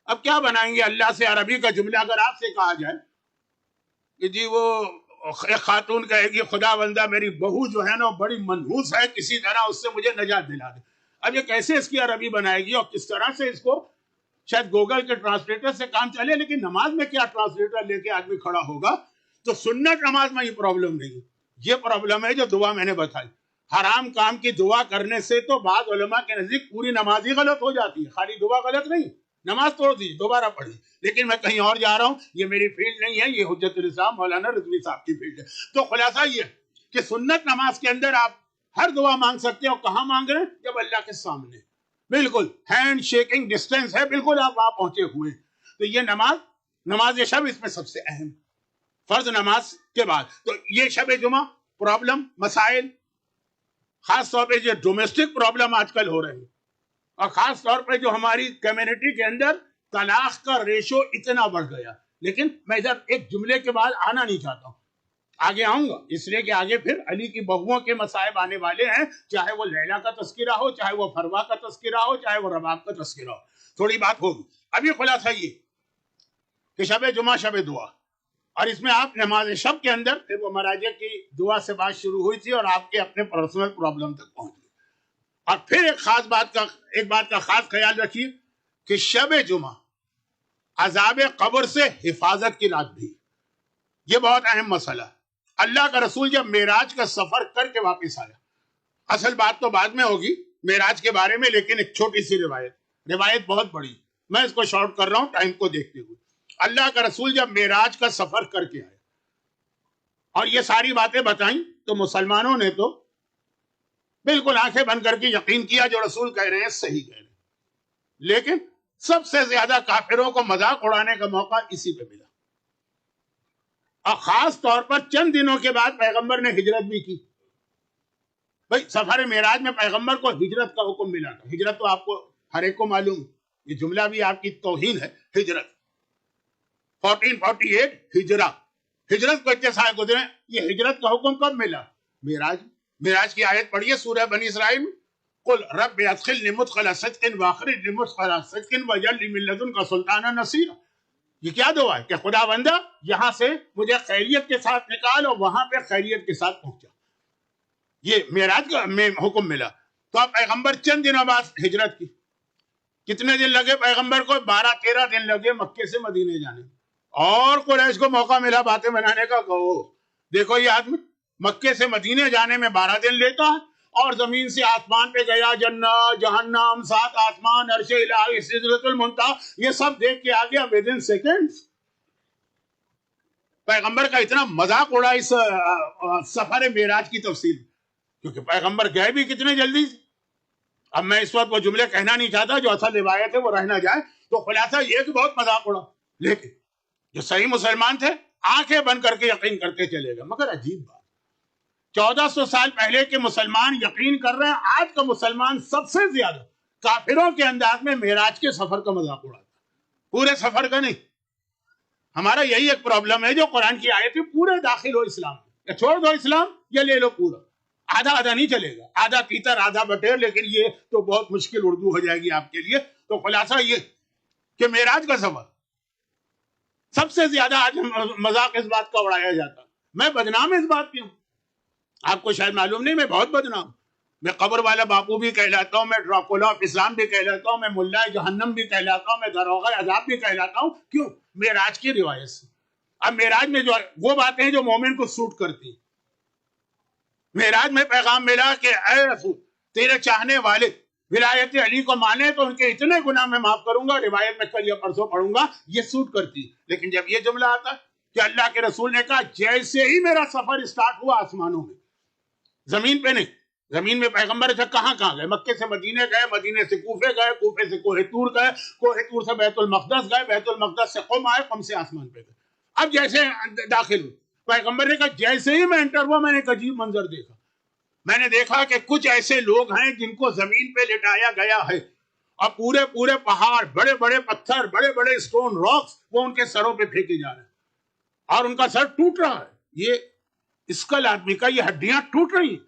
اب کیا بنائیں گے؟ اللہ سے عربی کا جملہ اگر آپ سے کہا جائے کہ جی وہ ایک خاتون کہے گی خدا بندہ میری بہو جو ہے نا بڑی منحوس ہے، کسی طرح اس سے مجھے نجات دلا دے. اب یہ کیسے اس کی عربی بنائے گی اور کس طرح سے اس کو، شاید گوگل کے ٹرانسلیٹر سے کام چلے، لیکن نماز میں کیا ٹرانسلیٹر لے کے آدمی کھڑا ہوگا؟ تو سنت نماز میں یہ پرابلم نہیں ہے. یہ پرابلم ہے جو دعا میں نے بتائی. حرام کام کی دعا کرنے سے تو بعض علماء کے نزدیک پوری نماز ہی غلط ہو جاتی ہے. خالی دعا غلط نہیں، نماز توڑ دیجیے، دوبارہ پڑھیے. لیکن میں کہیں اور جا رہا ہوں، یہ میری فیلڈ نہیں ہے، یہ حجت الاسلام مولانا رضوی صاحب کی فیلڈ ہے. تو خلاصہ یہ کہ سنت نماز کے اندر آپ ہر دعا مانگ سکتے ہیں. اور کہاں مانگ رہے ہیں؟ جب اللہ کے سامنے، بالکل ہینڈ شیکنگ ڈسٹینس ہے، بالکل آپ وہاں پہنچے ہوئے. تو یہ نماز شب اس میں سب سے اہم، فرض نماز کے بعد. تو یہ شب جمعہ پرابلم، مسائل، خاص طور پہ جو ڈومیسٹک پرابلم آج کل ہو رہے ہیں، اور خاص طور پہ جو ہماری کمیونٹی کے اندر طلاق کا ریشو اتنا بڑھ گیا. لیکن میں ادھر ایک جملے کے بعد آنا نہیں چاہتا ہوں، آگے آؤں گا، اس لیے کہ آگے پھر علی کی بہوؤں کے مصائب آنے والے ہیں، چاہے وہ لیلا کا تذکرہ ہو، چاہے وہ فروا کا تذکرہ ہو، چاہے وہ رباب کا تذکرہ ہو. تھوڑی بات ہوگی. ابھی خلاصہ یہ کہ شب جمعہ شب دعا، اور اس میں آپ نماز شب کے اندر پھر وہ مراجع کی دعا سے بات شروع ہوئی تھی اور آپ کے اپنے پرسنل پرابلم تک پہنچ گئی. اور پھر ایک بات کا خاص خیال رکھیے کہ شب جمعہ عذاب قبر سے حفاظت کی رات بھی. یہ بہت اہم مسئلہ ہے. اللہ کا رسول جب معراج کا سفر کر کے واپس آیا، اصل بات تو بعد میں ہوگی معراج کے بارے میں، لیکن ایک چھوٹی سی روایت بہت بڑی، میں اس کو شارٹ کر رہا ہوں ٹائم کو دیکھتے ہوئے. اللہ کا رسول جب معراج کا سفر کر کے آئے اور یہ ساری باتیں بتائیں تو مسلمانوں نے تو بالکل آنکھیں بند کر کے یقین کیا جو رسول کہہ رہے ہیں صحیح کہہ رہے ہیں. لیکن سب سے زیادہ کافروں کو مذاق اڑانے کا موقع اسی پہ ملا، اور خاص طور پر چند دنوں کے بعد پیغمبر نے ہجرت بھی کی. بھائی سفر معراج میں پیغمبر کو ہجرت کا حکم ملا تھا. ہجرت تو آپ کو ہر ایک کو معلوم، یہ جملہ بھی آپ کی توہین ہے. ہجرت 1448 ہجرت کو اتنے سال گزرے. یہ ہجرت کا حکم کب ملا؟ معراج کی آیت پڑھیے سورہ بنی اسرائیل میں، قل رب ادخلنی مدخل صدق واخرجنی مدخل صدق واجعل لي من لدنك سلطانا نصيرا. یہ کیا دعا ہے کہ خدا بندہ یہاں سے مجھے خیریت کے ساتھ نکال اور وہاں پہ خیریت کے ساتھ پہنچا. یہ معراج کا حکم ملا. تو اب پیغمبر چند دنوں بعد ہجرت کی. کتنے دن لگے پیغمبر کو؟ 12-13 دن لگے مکے سے مدینے جانے. اور قریش کو موقع ملا باتیں بنانے کا. دیکھو یہ آدمی مکے سے مدینے جانے میں 12 دن لیتا ہے، اور زمین سے آسمان پہ گیا، جنت، جہنم، 7 آسمان، عرش الہی، سدرۃ المنتہی، یہ سب دیکھ کے آ گیا ودن سیکنڈز. پیغمبر کا اتنا مذاق اڑا اس سفر معراج کی تفصیل، کیونکہ پیغمبر گئے بھی کتنے جلدی سے. اب میں اس وقت وہ جملے کہنا نہیں چاہتا، جو اصل روایت ہے وہ رہ نہ جائے. تو خلاصہ یہ کہ بہت مذاق اڑا، لیکن جو صحیح مسلمان تھے آنکھیں بند کر کے یقین کرتے چلے گئے. مگر عجیب بات، 1400 سال پہلے کے مسلمان یقین کر رہے ہیں، آج کا مسلمان سب سے زیادہ کافروں کے انداز میں معراج کے سفر کا مذاق اڑاتا ہے، پورے سفر کا نہیں. ہمارا یہی ایک پرابلم ہے جو قرآن کی آیت ہے، پورے داخل ہو اسلام میں، یا چھوڑ دو اسلام یا لے لو پورا. آدھا نہیں چلے گا، آدھا تیتر آدھا بٹیر، لیکن یہ تو بہت مشکل اردو ہو جائے گی آپ کے لیے. تو خلاصہ یہ کہ معراج کا سفر سب سے زیادہ آج مذاق اس بات کا اڑایا جاتا. میں بدنام اس بات کی ہوں، آپ کو شاید معلوم نہیں، میں بہت بدنام. میں قبر والا باپو بھی کہلاتا ہوں، میں ڈراکولا آف اسلام بھی کہلاتا ہوں، میں ملا جہنم بھی کہلاتا ہوں، میں داروغہ عذاب بھی کہلاتا ہوں. کیوں؟ معراج کی روایت سے. اب معراج میں جو وہ باتیں ہیں جو مومن کو سوٹ کرتی ہیں. معراج میں پیغام ملا کہ اے رسول، تیرے چاہنے والے ولایت علی کو مانے تو ان کے اتنے گناہ میں معاف کروں گا. روایت میں کل یا پرسوں پڑھوں گا، یہ سوٹ کرتی. لیکن جب یہ جملہ آتا کہ اللہ کے رسول نے کہا جیسے ہی میرا سفر سٹارٹ ہوا آسمانوں میں، زمین پہ نہیں، زمین میں پیغمبر تھے کہاں گئے؟ مکے سے مدینے گئے، مدینے سے کوفے گئے، کوفے سے کوہ طور گئے، کوہ طور سے بیت المقدس گئے، بیت المقدس سے قم آئے، قم سے آسمان پہ گئے. اب جیسے داخل ہوئے، پیغمبر نے کہا جیسے ہی میں انٹر ہوا میں نے ایک عجیب منظر دیکھا. میں نے دیکھا کہ کچھ ایسے لوگ ہیں جن کو زمین پہ لٹایا گیا ہے، اور پورے پہاڑ، بڑے بڑے پتھر، بڑے بڑے اسٹون راکس وہ ان کے سروں پہ پھینکے جا رہے ہیں، اور ان کا سر ٹوٹ رہا ہے. یہ اسکل آدمی کا، یہ ہڈیاں ٹوٹ رہی ہیں،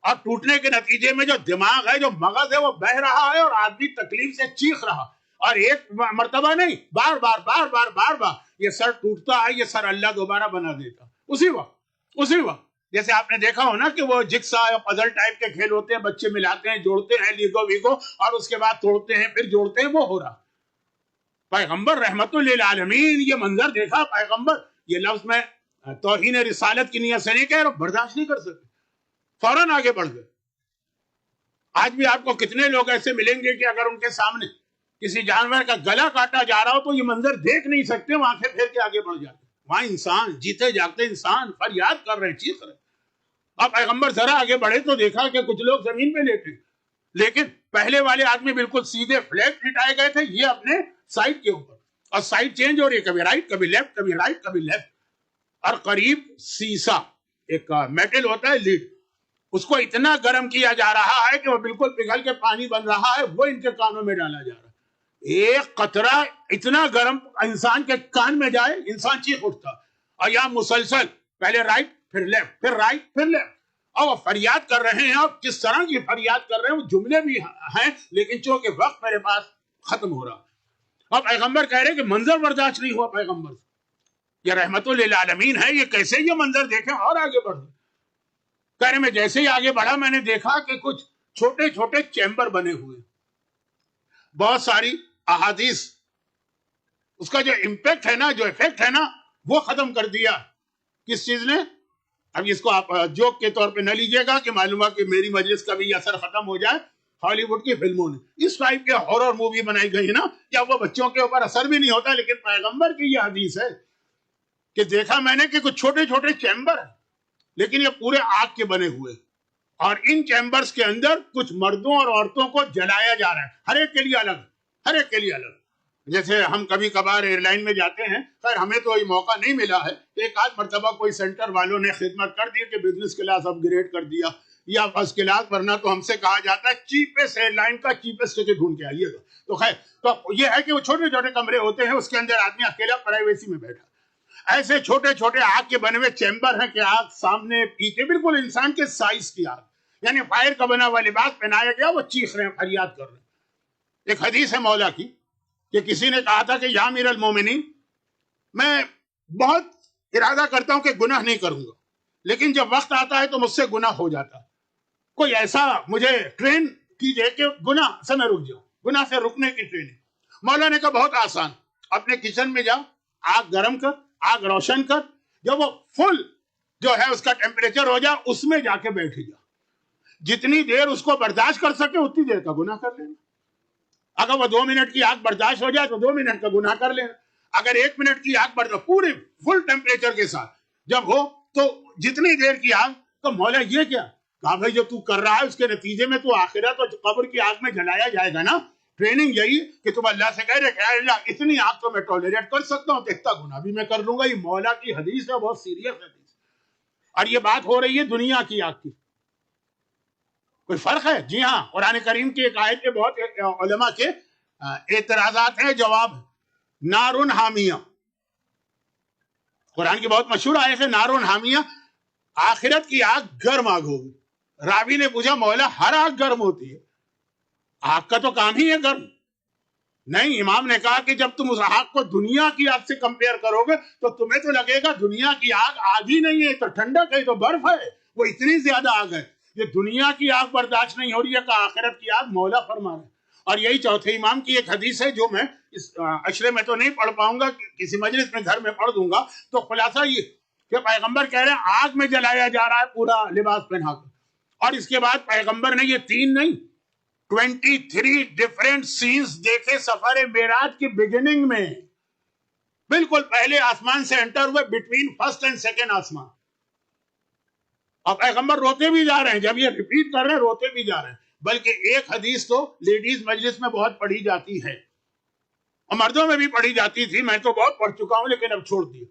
اور ٹوٹنے کے نتیجے میں جو دماغ ہے، جو مغز ہے، وہ بہ رہا ہے، اور آدمی تکلیف سے چیخ رہا. اور ایک مرتبہ نہیں، بار بار یہ سر ٹوٹتا ہے. یہ سر اللہ دوبارہ بنا دیتا اسی وقت. جیسے آپ نے دیکھا ہو نا کہ وہ جگسا یا پزل ٹائپ کے کھیل ہوتے ہیں، بچے ملاتے ہیں، جوڑتے ہیں، لیگو ویگو، اور اس کے بعد توڑتے ہیں، پھر جوڑتے ہیں، وہ ہو رہا. پیغمبر رحمت للعالمین یہ منظر دیکھا. پیغمبر، یہ لفظ میں توہین رسالت کی نیت سے نہیں کہہ رہا، برداشت نہیں کر سکتے، فوراً آگے بڑھ گئے. آج بھی آپ کو کتنے لوگ ایسے ملیں گے کہ اگر ان کے سامنے کسی جانور کا گلا کاٹا جا رہا ہو تو یہ منظر دیکھ نہیں سکتے، وہ آنکھیں پھیر کے آگے بڑھ جاتے. وہاں انسان، جیتے جاگتے انسان فریاد کر رہے، چیخ رہے. اب پیغمبر ذرا آگے بڑھے تو دیکھا کہ کچھ لوگ زمین پہ لیٹے، لیکن پہلے والے آدمی بالکل سیدھے فلیٹ لٹائے گئے تھے، یہ اپنے سائڈ کے اوپر، اور سائڈ چینج ہو رہی ہے، کبھی رائٹ کبھی لیفٹ، کبھی رائٹ کبھی لیفٹ. اور قریب سیسا ایک میٹل ہوتا ہے لیڈ، اس کو اتنا گرم کیا جا رہا ہے کہ وہ بالکل پگھل کے پانی بن رہا ہے، وہ ان کے کانوں میں ڈالا جا رہا ہے. ایک قطرہ اتنا گرم انسان کے کان میں جائے انسان چیخ اٹھتا. اور یہاں مسلسل پہلے رائٹ پھر لیفٹ، پھر رائٹ پھر لیفٹ، اور وہ فریاد کر رہے ہیں. اب کس طرح کی فریاد کر رہے ہیں، وہ جملے بھی ہیں، لیکن چونکہ وقت میرے پاس ختم ہو رہا. اب پیغمبر کہہ رہے کہ منظر برداشت نہیں ہوا پیغمبر سے. یہ رحمت للعالمین ہے، یہ کیسے یہ منظر دیکھیں اور آگے بڑھ گئے. کہنے میں جیسے ہی آگے بڑھا میں نے دیکھا کہ کچھ چھوٹے چھوٹے چیمبر بنے ہوئے، بہت ساری احادیث. اس کا جو امپیکٹ ہے نا، جو افیکٹ ہے نا، وہ ختم کر دیا. کس چیز نے؟ اب اس کو آپ جوک کے طور پہ نہ لیجئے گا کہ معلوم ہے کہ میری مجلس کا بھی اثر ختم ہو جائے. ہالی ووڈ کی فلموں نے اس ٹائپ کے ہارر مووی بنائی گئی نا، کیا وہ بچوں کے اوپر اثر بھی نہیں ہوتا؟ لیکن پیغمبر کی یہ حدیث ہے کہ دیکھا میں نے کہ کچھ چھوٹے چھوٹے چیمبر ہیں، لیکن یہ پورے آگ کے بنے ہوئے، اور ان چیمبرز کے اندر کچھ مردوں اور عورتوں کو جلایا جا رہا ہے، ہر ایک کے لیے الگ، ہر ایک کے لیے الگ. جیسے ہم کبھی کبھار ایئر لائن میں جاتے ہیں، خیر ہمیں تو یہ موقع نہیں ملا ہے، ایک آدھ مرتبہ کوئی سینٹر والوں نے خدمت کر دی کہ بزنس کلاس اپ گریڈ کر دیا یا فرسٹ کلاس، ورنہ تو ہم سے کہا جاتا ہے چیپسٹ ایئر لائن کا چیپسٹ ٹکٹ ڈھونڈ کے آئیے گا. تو خیر تو یہ ہے کہ وہ چھوٹے چھوٹے کمرے ہوتے ہیں، اس کے اندر آدمی اکیلا پرائیویسی میں بیٹھا. ایسے چھوٹے چھوٹے آگ کے بنے ہوئے چیمبر ہیں کہ آگ سامنے پیچھے، بالکل انسان کے سائز کی آگ، یعنی فائر کا بنا ہوا لباس پہنایا گیا، وہ چیخ رہے ہیں، فریاد کر رہے ہیں. ایک حدیث ہے مولا کی کہ کسی نے کہا تھا کہ یا امیر المومنین، میں بہت ارادہ کرتا ہوں کہ گناہ نہیں کروں گا، لیکن جب وقت آتا ہے تو مجھ سے گناہ ہو جاتا ہے. کوئی ایسا مجھے ٹرین کیجئے کہ گناہ سے میں رک جاؤں، گناہ سے رکنے کی ٹریننگ. مولا نے کہا بہت آسان، اپنے کچن میں جا، آگ گرم کر، آگ روشن کر، جب وہ فل جو ہے اس کا ٹیمپریچر ہو جائے اس میں جا کے بیٹھ جا، جتنی دیر اس کو برداشت کر سکے اتنی دیر کا گناہ کر لینا. اگر وہ 2 منٹ کی آگ برداشت ہو جائے تو 2 منٹ کا گناہ کر لینا. اگر 1 منٹ کی آگ برداشت پورے فل ٹیمپریچر کے ساتھ جب ہو تو جتنی دیر کی آگ. تو مولا یہ کیا کہا؟ بھائی جو تو کر رہا ہے اس کے نتیجے میں تو آخرت اور قبر کی آگ میں جلایا جائے گا نا. ٹریننگ یہی کہ تم اللہ سے کہہ رہے کہ اے اللہ اتنی آگ تو میں ٹالریٹ کر سکتا ہوں تو اتنا گناہ بھی میں کر لوں گا. یہ مولا کی حدیث ہے، بہت سیریس حدیث، اور یہ بات ہو رہی ہے دنیا کی آگ کی. کوئی فرق ہے؟ جی ہاں، قرآن کریم کی ایک آیت کے بہت علماء کے اعتراضات ہیں، جواب ہے نارن حامیہ. قرآن کی بہت مشہور آیت ہے نارن حامیہ، آخرت کی آگ گرم آگ ہوگی. راوی نے پوچھا مولا ہر آگ گرم ہوتی ہے؟ آگ کا تو کام ہی ہے گرم. نہیں، امام نے کہا کہ جب تم اس آگ کو دنیا کی آگ سے کمپیئر کرو گے تو تمہیں تو لگے گا دنیا کی آگ آگ ہی نہیں ہے، تو ٹھنڈک ہے، تو برف ہے، وہ اتنی زیادہ آگ ہے. یہ دنیا کی آگ برداشت نہیں ہو رہی ہے کہ آخرت کی آگ مولا فرما رہے. اور یہی چوتھے امام کی ایک حدیث ہے جو میں اس عشرے میں تو نہیں پڑھ پاؤں گا، کسی مجلس میں گھر میں پڑھ دوں گا. تو خلاصہ یہ کہ پیغمبر کہہ رہے ہیں آگ میں جلایا جا رہا ہے پورا لباس پہنا کر. اور اس کے بعد پیغمبر نے یہ 3 نہیں 23 ڈیفرنٹ سینز دیکھے سفر معراج کی بگننگ میں، بالکل پہلے آسمان سے انٹر ہوئے، بٹوین فرسٹ اینڈ سیکنڈ آسمان. اور پیغمبر روتے بھی جا رہے ہیں، جب یہ ریپیٹ کر رہے ہیں روتے بھی جا رہے ہیں. بلکہ ایک حدیث تو لیڈیز مجلس میں بہت پڑھی جاتی ہے اور مردوں میں بھی پڑھی جاتی تھی، میں تو بہت پڑھ چکا ہوں لیکن اب چھوڑ دی.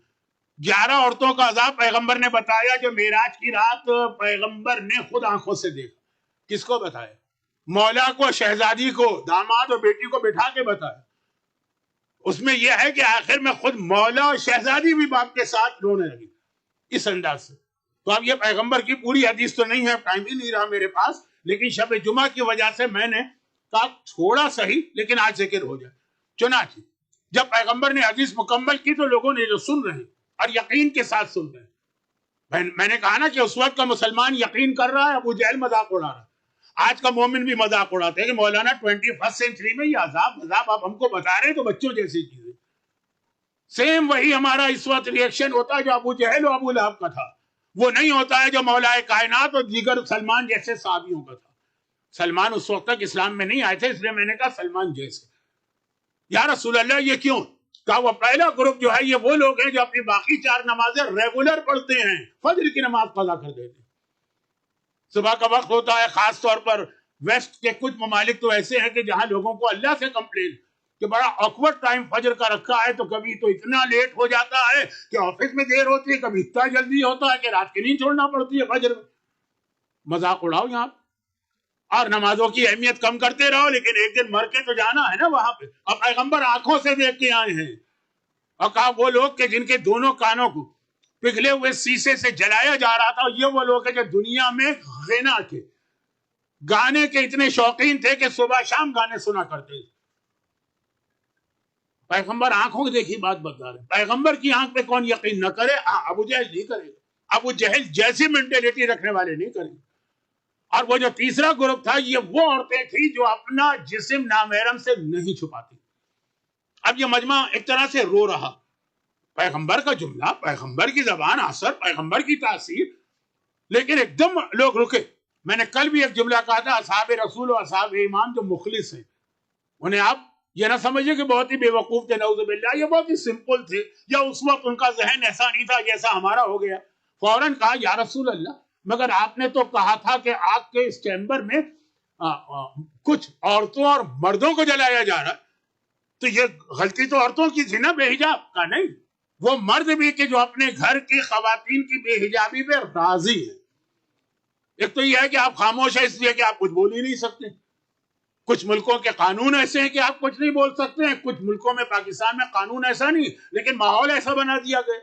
11 عورتوں کا عذاب پیغمبر نے بتایا جو معراج کی رات پیغمبر نے خود آنکھوں سے دیکھا. کس کو بتایا؟ مولا کو، شہزادی کو، داماد اور بیٹی کو بٹھا کے بتایا. اس میں یہ ہے کہ آخر میں خود مولا اور شہزادی بھی باپ کے ساتھ رونے لگی اس انداز سے. تو اب یہ پیغمبر کی پوری حدیث تو نہیں ہے، ٹائم ہی نہیں رہا میرے پاس، لیکن شب جمعہ کی وجہ سے میں نے کہا تھوڑا صحیح لیکن آج ذکر ہو جائے. چنانچہ جب پیغمبر نے حدیث مکمل کی تو لوگوں نے جو سن رہے ہیں اور یقین کے ساتھ سن رہے ہیں. میں نے کہا نا کہ اس وقت کا مسلمان یقین کر رہا ہے، ابو جہل مذاق اڑا رہا ہے. آج کا مومن بھی مذاق اڑاتے ہیں کہ مولانا 21 سینچری میں یہ عذاب آپ ہم کو بتا رہے ہیں تو بچوں جیسی چیزیں. سیم وہی ہمارا اس وقت ریئیکشن ہوتا ہے جو ابو جہل اور ابو لہب کا تھا، وہ نہیں ہوتا ہے جو مولا کائنات اور دیگر سلمان جیسے صحابیوں کا تھا. سلمان اس وقت تک اسلام میں نہیں آئے تھے، اس لیے میں نے کہا سلمان جیسے. یا رسول اللہ یہ کیوں؟ کہا وہ پہلا گروپ جو ہے یہ وہ لوگ ہیں جو اپنی باقی 4 نمازیں ریگولر پڑھتے ہیں، فجر کی نماز قضا کر دیتے ہیں. صبح کا وقت ہوتا ہے، خاص طور پر ویسٹ کے کچھ ممالک تو ایسے ہیں کہ جہاں لوگوں کو اللہ سے کمپلین کہ بڑا آکورڈ ٹائم فجر کا رکھا ہے، تو کبھی تو اتنا لیٹ ہو جاتا ہے کہ آفس میں دیر ہوتی ہے، کبھی اتنا جلدی ہوتا ہے کہ رات کی نیند چھوڑنا پڑتی ہے فجر میں. مذاق اڑاؤ یہاں اور نمازوں کی اہمیت کم کرتے رہو، لیکن ایک دن مر کے تو جانا ہے نا وہاں پہ. اور پیغمبر آنکھوں سے دیکھ کے آئے ہیں. اور کہا وہ لوگ کہ جن کے دونوں کانوں کو پگھلے ہوئے سیسے سے جلایا جا رہا تھا، یہ وہ لوگ ہیں جو دنیا میں غنا کے، گانے کے اتنے شوقین تھے کہ صبح شام گانے سنا کرتے تھے. پیغمبر آنکھوں کی دیکھی بات بتا رہے. پیغمبر کی آنکھ پہ کون یقین نہ کرے, ابو جہل نہیں کرے گا. ابو جہل جیسی مینٹیلٹی رکھنے والے نہیں کریں گے. اور وہ جو تیسرا گروپ تھا, یہ وہ عورتیں تھیں جو اپنا جسم نامحرم سے نہیں چھپاتی. اب یہ مجمع ایک طرح سے رو رہا. پیغمبر کا جملہ, پیغمبر کی زبان اثر, پیغمبر کی تاثیر, لیکن ایک دم لوگ رکے. میں نے کل بھی ایک جملہ کہا تھا, اصحاب رسول و اصحاب ایمان جو مخلص ہیں انہیں آپ یہ نہ سمجھے کہ بہت ہی بے وقوف تھے, نعوذ باللہ, یہ بہت ہی سمپل تھے, یا اس وقت ان کا ذہن ایسا نہیں تھا جیسا ہمارا ہو گیا. فوراً کہا یا رسول اللہ, مگر آپ نے تو کہا تھا کہ آگ کے اس چیمبر میں کچھ عورتوں اور مردوں کو جلایا جا رہا. تو یہ غلطی تو عورتوں کی تھی نا, بے حجاب کا نہیں, وہ مرد بھی کہ جو اپنے گھر کی خواتین کی بے حجابی پہ راضی ہے. ایک تو یہ ہے کہ آپ خاموش ہیں اس لیے کہ آپ کچھ بول ہی نہیں سکتے. کچھ ملکوں کے قانون ایسے ہیں کہ آپ کچھ نہیں بول سکتے ہیں, کچھ ملکوں میں, پاکستان میں قانون ایسا نہیں, لیکن ماحول ایسا بنا دیا گیا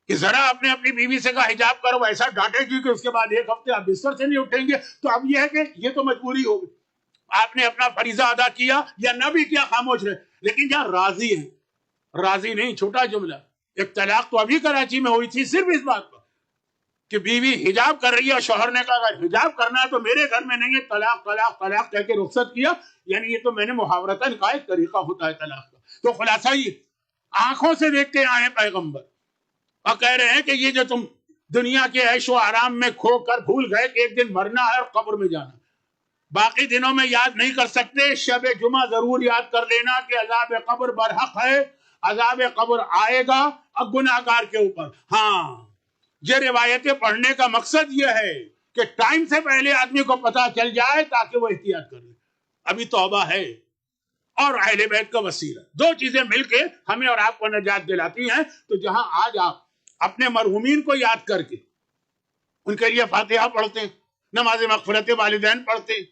کہ ذرا آپ نے اپنی بیوی سے کہا حجاب کرو, ایسا ڈانٹے گی کہ اس کے بعد ایک ہفتے آپ بستر سے نہیں اٹھیں گے. تو اب یہ ہے کہ یہ تو مجبوری ہوگی, آپ نے اپنا فریضہ ادا کیا یا نہ بھی کیا, خاموش رہے. لیکن جہاں راضی ہیں, راضی نہیں, چھوٹا جملہ. ایک طلاق تو ابھی کراچی میں ہوئی تھی صرف اس بات پر کہ بیوی حجاب کر رہی ہے اور شوہر نے کہا اگر حجاب کرنا ہے تو میرے گھر میں نہیں ہے, طلاق طلاق طلاق کہہ کے رخصت کیا. یعنی یہ تو میں نے محاورتاً کہا ایک طریقہ ہوتا ہے طلاق کا. تو خلاصہ یہ آنکھوں سے دیکھتے آئے پیغمبر اور کہہ رہے ہیں کہ یہ جو تم دنیا کے عیش و آرام میں کھو کر بھول گئے کہ ایک دن مرنا ہے اور قبر میں جانا, باقی دنوں میں یاد نہیں کر سکتے, شب جمعہ ضرور یاد کر لینا کہ عذاب قبر برحق ہے, عذاب قبر آئے گا اب گناہگار کے اوپر. ہاں, یہ روایتیں پڑھنے کا مقصد یہ ہے کہ ٹائم سے پہلے آدمی کو پتا چل جائے تاکہ وہ احتیاط کرے. ابھی توبہ ہے اور اہل بیت کا وسیلہ, دو چیزیں مل کے ہمیں اور آپ کو نجات دلاتی ہیں. تو جہاں آج آپ اپنے مرحومین کو یاد کر کے ان کے لیے فاتحہ پڑھتے ہیں, نماز مغفرت والدین پڑھتے ہیں,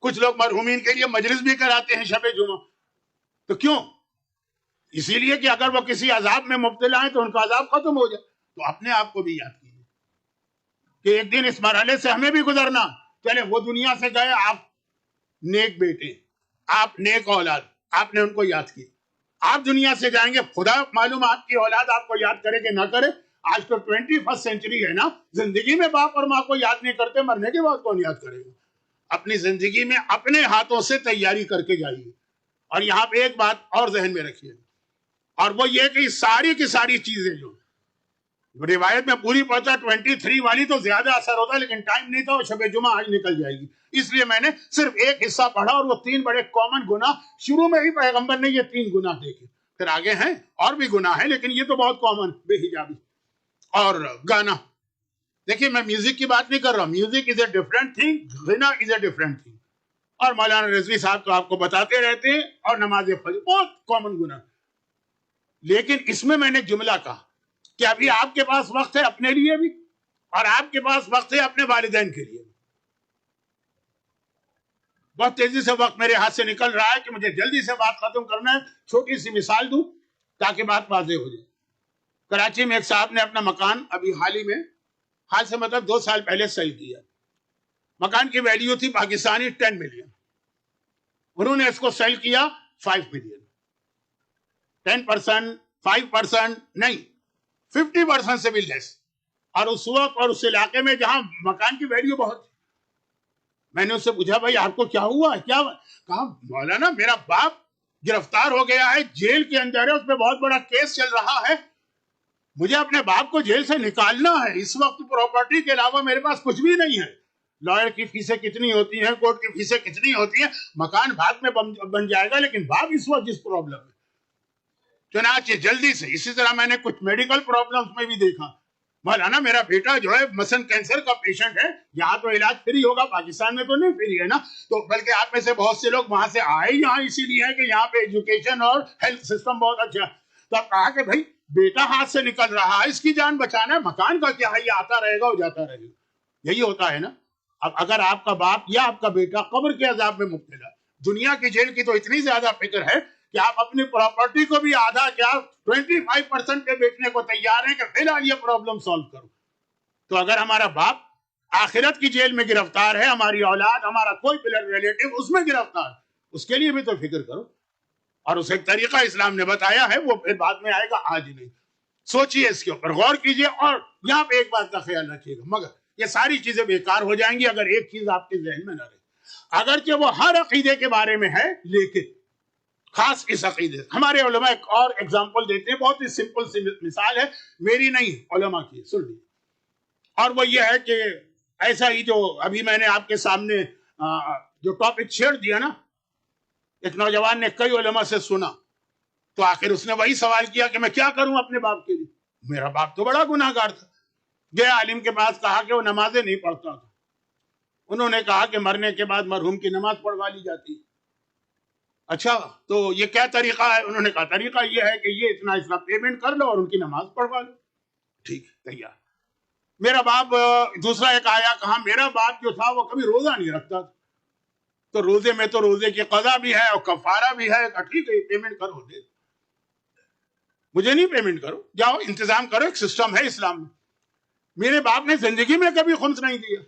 کچھ لوگ مرحومین کے لیے مجلس بھی کراتے ہیں شب جمعہ, تو کیوں؟ اسی لیے کہ اگر وہ کسی عذاب میں مبتلا ہیں تو ان کا عذاب ختم ہو جائے. تو اپنے آپ کو بھی یاد کیجیے کہ ایک دن اس مرحلے سے ہمیں بھی گزرنا. چلے وہ دنیا سے گئے, آپ نیک بیٹے, آپ نیک اولاد, آپ نے ان کو یاد کیا. آپ دنیا سے جائیں گے, خدا معلوم آپ کی اولاد آپ کو یاد کرے کہ نہ کرے. آج تو 21 سینچری ہے نا, زندگی میں باپ اور ماں کو یاد نہیں کرتے, مرنے کے بعد کون یاد کرے گا؟ اپنی زندگی میں اپنے ہاتھوں سے تیاری کر کے جائیے. اور یہاں پہ ایک بات اور ذہن میں رکھیے, اور وہ یہ کہ ساری کی ساری چیزیں جو روایت میں پوری پڑھتا, 23 والی تو زیادہ اثر ہوتا, لیکن ٹائم نہیں تھا, وہ شب جمعہ آج نکل جائے گی, اس لیے میں نے صرف ایک حصہ پڑھا. اور وہ 3 بڑے کامن گناہ شروع میں ہی پیغمبر نے یہ 3 گناہ دیکھے, پھر آگے ہیں اور بھی گناہ ہیں, لیکن یہ تو بہت کامن, بے حجابی اور گانا. دیکھیے میں میوزک کی بات نہیں کر رہا ہوں, music is a different thing, غنا از اے ڈفرنٹ تھنگ. اور مولانا رضوی صاحب تو آپ کو بتاتے رہتے ہیں, اور نماز فجر بہت کامن گناہ. لیکن اس میں نے جملہ کہا کہ ابھی آپ کے پاس وقت ہے اپنے لیے بھی, اور آپ کے پاس وقت ہے اپنے والدین کے لیے بھی. بہت تیزی سے وقت میرے ہاتھ سے نکل رہا ہے کہ مجھے جلدی سے بات ختم کرنا ہے. چھوٹی سی مثال دوں تاکہ بات واضح ہو جائے. کراچی میں ایک صاحب نے اپنا مکان ابھی حال سے مطلب 2 سال پہلے سیل کیا. مکان کی ویلیو تھی پاکستانی 10 ملین, انہوں نے اس کو سیل کیا 5 ملین. 10%, 5% نہیں, 50% سے بھی لیس. اور اس وقت اور اس علاقے میں جہاں مکان کی ویلیو بہت تھی. میں نے اس سے پوچھا بھائی آپ کو کیا ہوا ہے, کیا؟ کہا مولانا میرا باپ گرفتار ہو گیا ہے, جیل کے اندر ہے, اس پہ بہت بڑا کیس چل رہا ہے, مجھے اپنے باپ کو جیل سے نکالنا ہے. اس وقت پراپرٹی کے علاوہ میرے پاس کچھ بھی نہیں ہے. لائر کی فیسیں کتنی ہوتی ہیں, کورٹ کی فیسیں کتنی ہوتی ہیں, مکان بعد میں بن جائے گا, لیکن باپ اس وقت جس پرابلم ہے. چنانچہ جلدی سے, اسی طرح میں نے کچھ میڈیکل پرابلمز میں بھی دیکھا, مولانا میرا بیٹا جو ہے مثلا کینسر کا پیشنٹ ہے, یہاں تو علاج فری ہوگا, پاکستان میں تو نہیں فری ہے نا, تو بلکہ آپ میں سے بہت سے لوگ وہاں سے آئے یہاں اسی لیے ہے کہ یہاں پہ ایجوکیشن اور ہیلتھ سسٹم بہت اچھا ہے. تو اب کہا کہ بھائی بیٹا ہاتھ سے نکل رہا ہے, اس کی جان بچانا ہے, مکان کا کیا ہے, یہ آتا رہے گا اور جاتا رہے گا. یہی ہوتا ہے نا. اب اگر آپ کا باپ یا آپ کا بیٹا قبر کے عذاب میں مبتلا, دنیا کی جیل کی تو اتنی زیادہ فکر ہے کہ آپ اپنی پراپرٹی کو بھی آدھا کیا 25% پہ بیچنے کو تیار ہیں کہ فی الحال یہ پرابلم سالو کرو. تو اگر ہمارا باپ آخرت کی جیل میں گرفتار ہے, ہماری اولاد, ہمارا کوئی بلڈ ریلیٹو اس میں گرفتار, اس کے لیے بھی تو فکر کرو. اور اسے ایک طریقہ اسلام نے بتایا ہے، وہ پھر بعد میں آئے گا، آج نہیں. سوچئے اس کے اوپر، غور کیجئے، اور یہاں پہ ایک بات کا خیال رکھیے گا، مگر یہ ساری چیزیں بیکار ہو جائیں گی اگر ایک چیز آپ کے ذہن میں نہ رہے. اگرچہ وہ ہر عقیدے کے بارے میں ہے، لیکن خاص اس عقیدے، ہمارے علماء ایک اور ایگزامپل دیتے ہیں، بہت ہی سمپل سی مثال ہے، میری نہیں، علماء کی، سن لیجیے. اور وہ یہ ہے کہ ایسا ہی جو ابھی میں نے آپ کے سامنے جو ٹاپک چھیڑ دیا نا، ایک نوجوان نے کئی علماء سے سنا، تو آخر اس نے وہی سوال کیا کہ میں کیا کروں اپنے باپ کے لیے، میرا باپ تو بڑا گناہ گار تھا. گیا عالم کے پاس، کہا کہ وہ نمازیں نہیں پڑھتا تھا. انہوں نے کہا کہ مرنے کے بعد مرحوم کی نماز پڑھوا لی جاتی ہے. اچھا تو یہ کیا طریقہ ہے؟ انہوں نے کہا طریقہ یہ ہے کہ یہ اتنا پیمنٹ کر لو اور ان کی نماز پڑھوا لو. ٹھیک ہے، تیار. میرا باپ، دوسرا ایک آیا، کہا میرا باپ جو تھا وہ کبھی روزہ نہیں رکھتا تھا، تو روزے میں تو روزے کی قضا بھی ہے اور کفارہ بھی ہے. ٹھیک ہے، پیمنٹ کرو، دے. مجھے نہیں پیمنٹ کرو، جاؤ انتظام کرو، ایک سسٹم ہے اسلام میں. میرے باپ نے زندگی میں کبھی خمس نہیں دیا،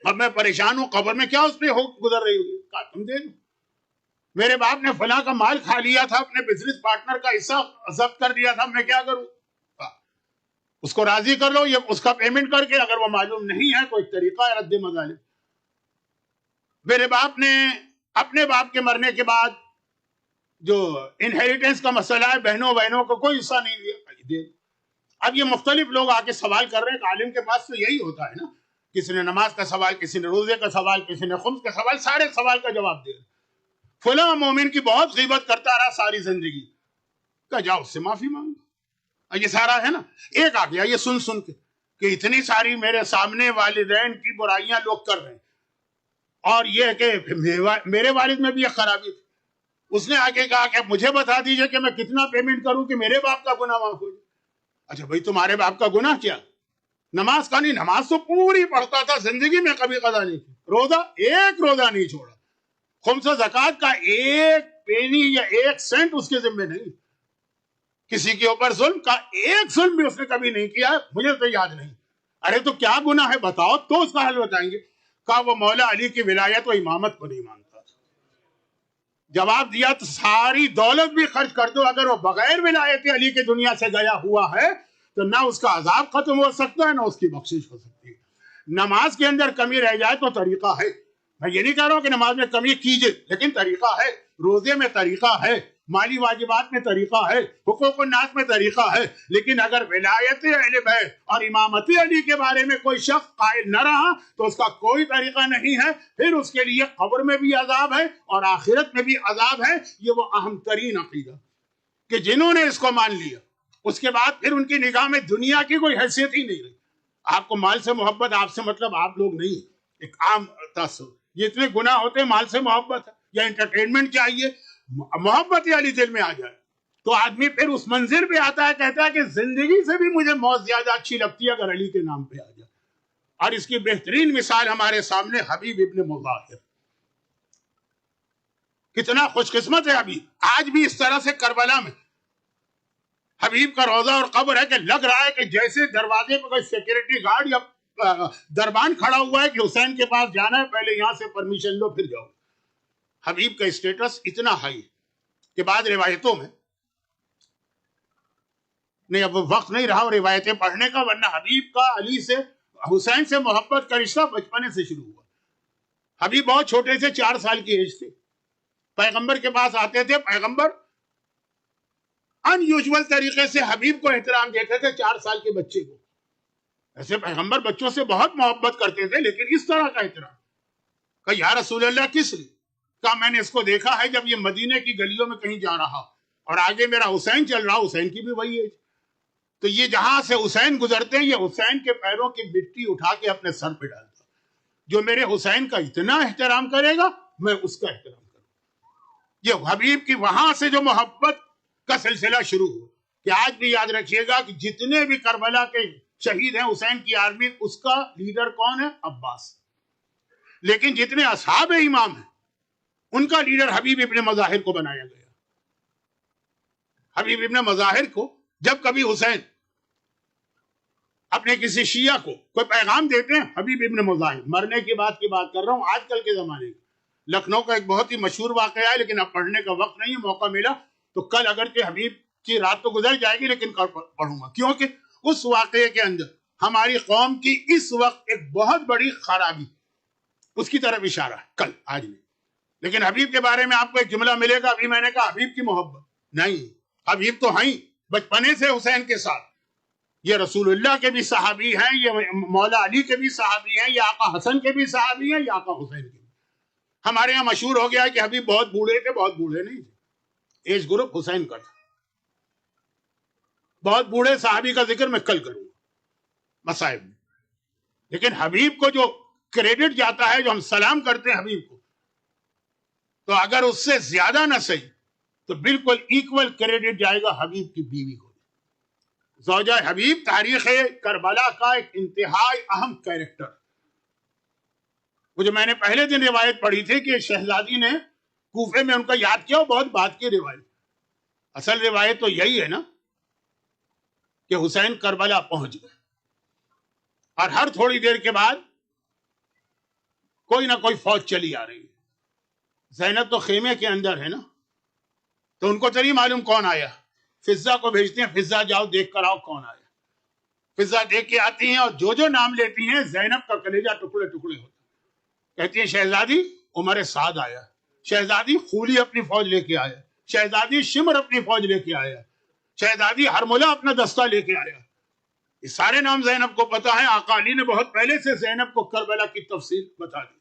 اب میں پریشان ہوں، قبر میں کیا اس پہ گزر رہی ہوگی، کہا تم دے دو. میرے باپ نے فلاں کا مال کھا لیا تھا، اپنے بزنس پارٹنر کا حصہ ضبط کر دیا تھا، میں کیا کروں؟ اس کو راضی کر لو، یہ اس کا پیمنٹ کر کے، اگر وہ معلوم نہیں ہے تو ایک طریقہ ہے رد مظالم. میرے باپ نے اپنے باپ کے مرنے کے بعد جو انہیریٹنس کا مسئلہ ہے، بہنوں کو کوئی حصہ نہیں دیا. اب یہ مختلف لوگ آ کے سوال کر رہے ہیں کہ عالم کے پاس تو یہی ہوتا ہے نا، کسی نے نماز کا سوال، کسی نے روزے کا سوال، کسی نے خمس کا سوال، سارے سوال کا جواب دے. فلاں مومن کی بہت غیبت کرتا رہا ساری زندگی، کہ جاؤ اس سے معافی مانگو. یہ سارا ہے نا. ایک آ گیا یہ سن کے کہ اتنی ساری میرے سامنے والدین کی برائیاں لوگ کر رہے ہیں، اور یہ کہ میرے والد میں بھی ایک خرابی تھی. اس نے آگے کہا کہ مجھے بتا دیجئے کہ میں کتنا پیمنٹ کروں کہ میرے باپ کا گناہ معاف ہو جائے. اچھا بھائی، تمہارے باپ کا گناہ کیا؟ نماز کا نہیں، نماز تو پوری پڑھتا تھا، زندگی میں کبھی قضا نہیں کی. روزہ ایک روزہ نہیں چھوڑا. خمس و زکوٰۃ کا ایک پینی یا ایک سینٹ اس کے ذمہ نہیں. کسی کے اوپر ظلم کا ایک ظلم بھی اس نے کبھی نہیں کیا، مجھے تو یاد نہیں. ارے تو کیا گناہ ہے بتاؤ، تو اس کا حل بتائیں گے. کہا وہ مولا علی کی ولایت و امامت کو نہیں مانتا. جواب دیا تو ساری دولت بھی خرچ کر دو، اگر وہ بغیر ولایت علی کے دنیا سے گیا ہوا ہے تو نہ اس کا عذاب ختم ہو سکتا ہے، نہ اس کی بخشش ہو سکتی ہے. نماز کے اندر کمی رہ جائے تو طریقہ ہے. میں یہ نہیں کہہ رہا ہوں کہ نماز میں کمی کیجئے، لیکن طریقہ ہے. روزے میں طریقہ ہے، مالی واجبات میں طریقہ ہے، حقوق الناس میں طریقہ ہے. لیکن اگر ولایت علم ہے اور امامت علی کے بارے میں کوئی شخص قائل نہ رہا تو اس کا کوئی طریقہ نہیں ہے. پھر اس کے لیے قبر میں بھی عذاب ہے اور آخرت میں بھی عذاب ہے. یہ وہ اہم ترین عقیدہ کہ جنہوں نے اس کو مان لیا، اس کے بعد پھر ان کی نگاہ میں دنیا کی کوئی حیثیت ہی نہیں رہی. آپ کو مال سے محبت، آپ سے مطلب آپ لوگ نہیں، ایک عام تصور. یہ اتنے گناہ ہوتے ہیں، مال سے محبت ہے یا انٹرٹینمنٹ چاہیے، محبت علی دل میں آ جائے تو آدمی پھر اس منزل پہ آتا ہے، کہتا ہے کہ زندگی سے بھی مجھے موت زیادہ اچھی لگتی ہے اگر علی کے نام پہ آ جائے. اور اس کی بہترین مثال ہمارے سامنے حبیب ابن مظاہر. کتنا خوش قسمت ہے حبیب. آج بھی اس طرح سے کربلا میں حبیب کا روضہ اور قبر ہے کہ لگ رہا ہے کہ جیسے دروازے پہ کوئی سیکورٹی گارڈ یا دربان کھڑا ہوا ہے کہ حسین کے پاس جانا ہے، پہلے یہاں سے پرمیشن لو پھر جاؤ. حبیب کا اسٹیٹس اتنا ہائی کہ بعض روایتوں میں، نہیں اب وقت نہیں رہا روایتیں پڑھنے کا، ورنہ حبیب کا علی سے، حسین سے محبت کا رشتہ بچپنے سے شروع ہوا. حبیب بہت چھوٹے سے، 4 سال کی ایج تھی، پیغمبر کے پاس آتے تھے. پیغمبر ان یوزول طریقے سے حبیب کو احترام دیتے تھے 4 سال کے بچے کو. ایسے پیغمبر بچوں سے بہت محبت کرتے تھے، لیکن اس طرح کا احترام. کہ یا رسول اللہ کس لیے؟ کہا میں نے اس کو دیکھا ہے جب یہ مدینے کی گلیوں میں کہیں جا رہا اور آگے میرا حسین چل رہا، حسین کی بھی وہی ایج، تو یہ جہاں سے حسین گزرتے ہیں یہ حسین کے پیروں کی مٹی اٹھا کے اپنے سر پہ ڈالتا. جو میرے حسین کا اتنا احترام کرے گا میں اس کا احترام کروں. یہ حبیب کی وہاں سے جو محبت کا سلسلہ شروع ہوا. کہ آج بھی یاد رکھیے گا کہ جتنے بھی کربلا کے شہید ہیں حسین کی آرمی، اس کا لیڈر کون ہے؟ عباس. لیکن جتنے اصحاب امام ہیں ان کا لیڈر حبیب ابن مظاہر کو بنایا گیا. حبیب ابن مظاہر کو جب کبھی حسین اپنے کسی شیعہ کو کوئی پیغام دیتے ہیں، حبیب ابن مظاہر، مرنے کی بات کر رہا ہوں، آج کل کے زمانے کی، لکھنؤ کا ایک بہت ہی مشہور واقعہ ہے، لیکن اب پڑھنے کا وقت نہیں ہے، موقع ملا تو کل اگرچہ حبیب کی رات تو گزر جائے گی لیکن کل پڑھوں گا، کیونکہ اس واقعے کے اندر ہماری قوم کی اس وقت ایک بہت بڑی خرابی، اس کی طرف اشارہ ہے کل، آج نہیں۔ لیکن حبیب کے بارے میں آپ کو ایک جملہ ملے گا، ابھی میں نے کہا حبیب کی محبت نہیں، حبیب تو ہیں بچپنے سے حسین کے ساتھ، یہ رسول اللہ کے بھی صحابی ہیں، یہ مولا علی کے بھی صحابی ہیں، یہ آقا حسن کے بھی صحابی ہیں، یہ آقا حسین کے بھی۔ ہمارے ہاں مشہور ہو گیا کہ حبیب بہت بوڑھے تھے، بہت بوڑھے نہیں تھے، ایج گروپ حسین کا تھا۔ بہت بوڑھے صحابی کا ذکر میں کل کروں گا مصائب میں، لیکن حبیب کو جو کریڈٹ جاتا ہے، جو ہم سلام کرتے ہیں حبیب کو، تو اگر اس سے زیادہ نہ صحیح تو بالکل ایکول کریڈٹ جائے گا حبیب کی بیوی کو۔ زوجہ حبیب تاریخ کربلا کا ایک انتہائی اہم کیریکٹر۔ وہ جو میں نے پہلے دن روایت پڑھی تھی کہ شہزادی نے کوفے میں ان کا یاد کیا، وہ بہت بات کی روایت، اصل روایت تو یہی ہے نا کہ حسین کربلا پہنچ گئے، اور ہر تھوڑی دیر کے بعد کوئی نہ کوئی فوج چلی آ رہی ہے۔ زینب تو خیمے کے اندر ہے نا، تو ان کو چلیے معلوم کون آیا، فضہ کو بھیجتے ہیں، فضہ جاؤ دیکھ کر آؤ کون آیا۔ فضہ دیکھ کے آتی ہیں اور جو نام لیتی ہیں زینب کا کلیجہ ٹکڑے ٹکڑے ہوتا، کہتی ہیں شہزادی عمر سعد آیا، شہزادی خولی اپنی فوج لے کے آیا، شہزادی شمر اپنی فوج لے کے آیا، شہزادی ہرملہ اپنا دستہ لے کے آیا۔ یہ سارے نام زینب کو پتا ہے، آقا علی نے بہت پہلے سے زینب کو کربلا کی تفصیل بتا دی۔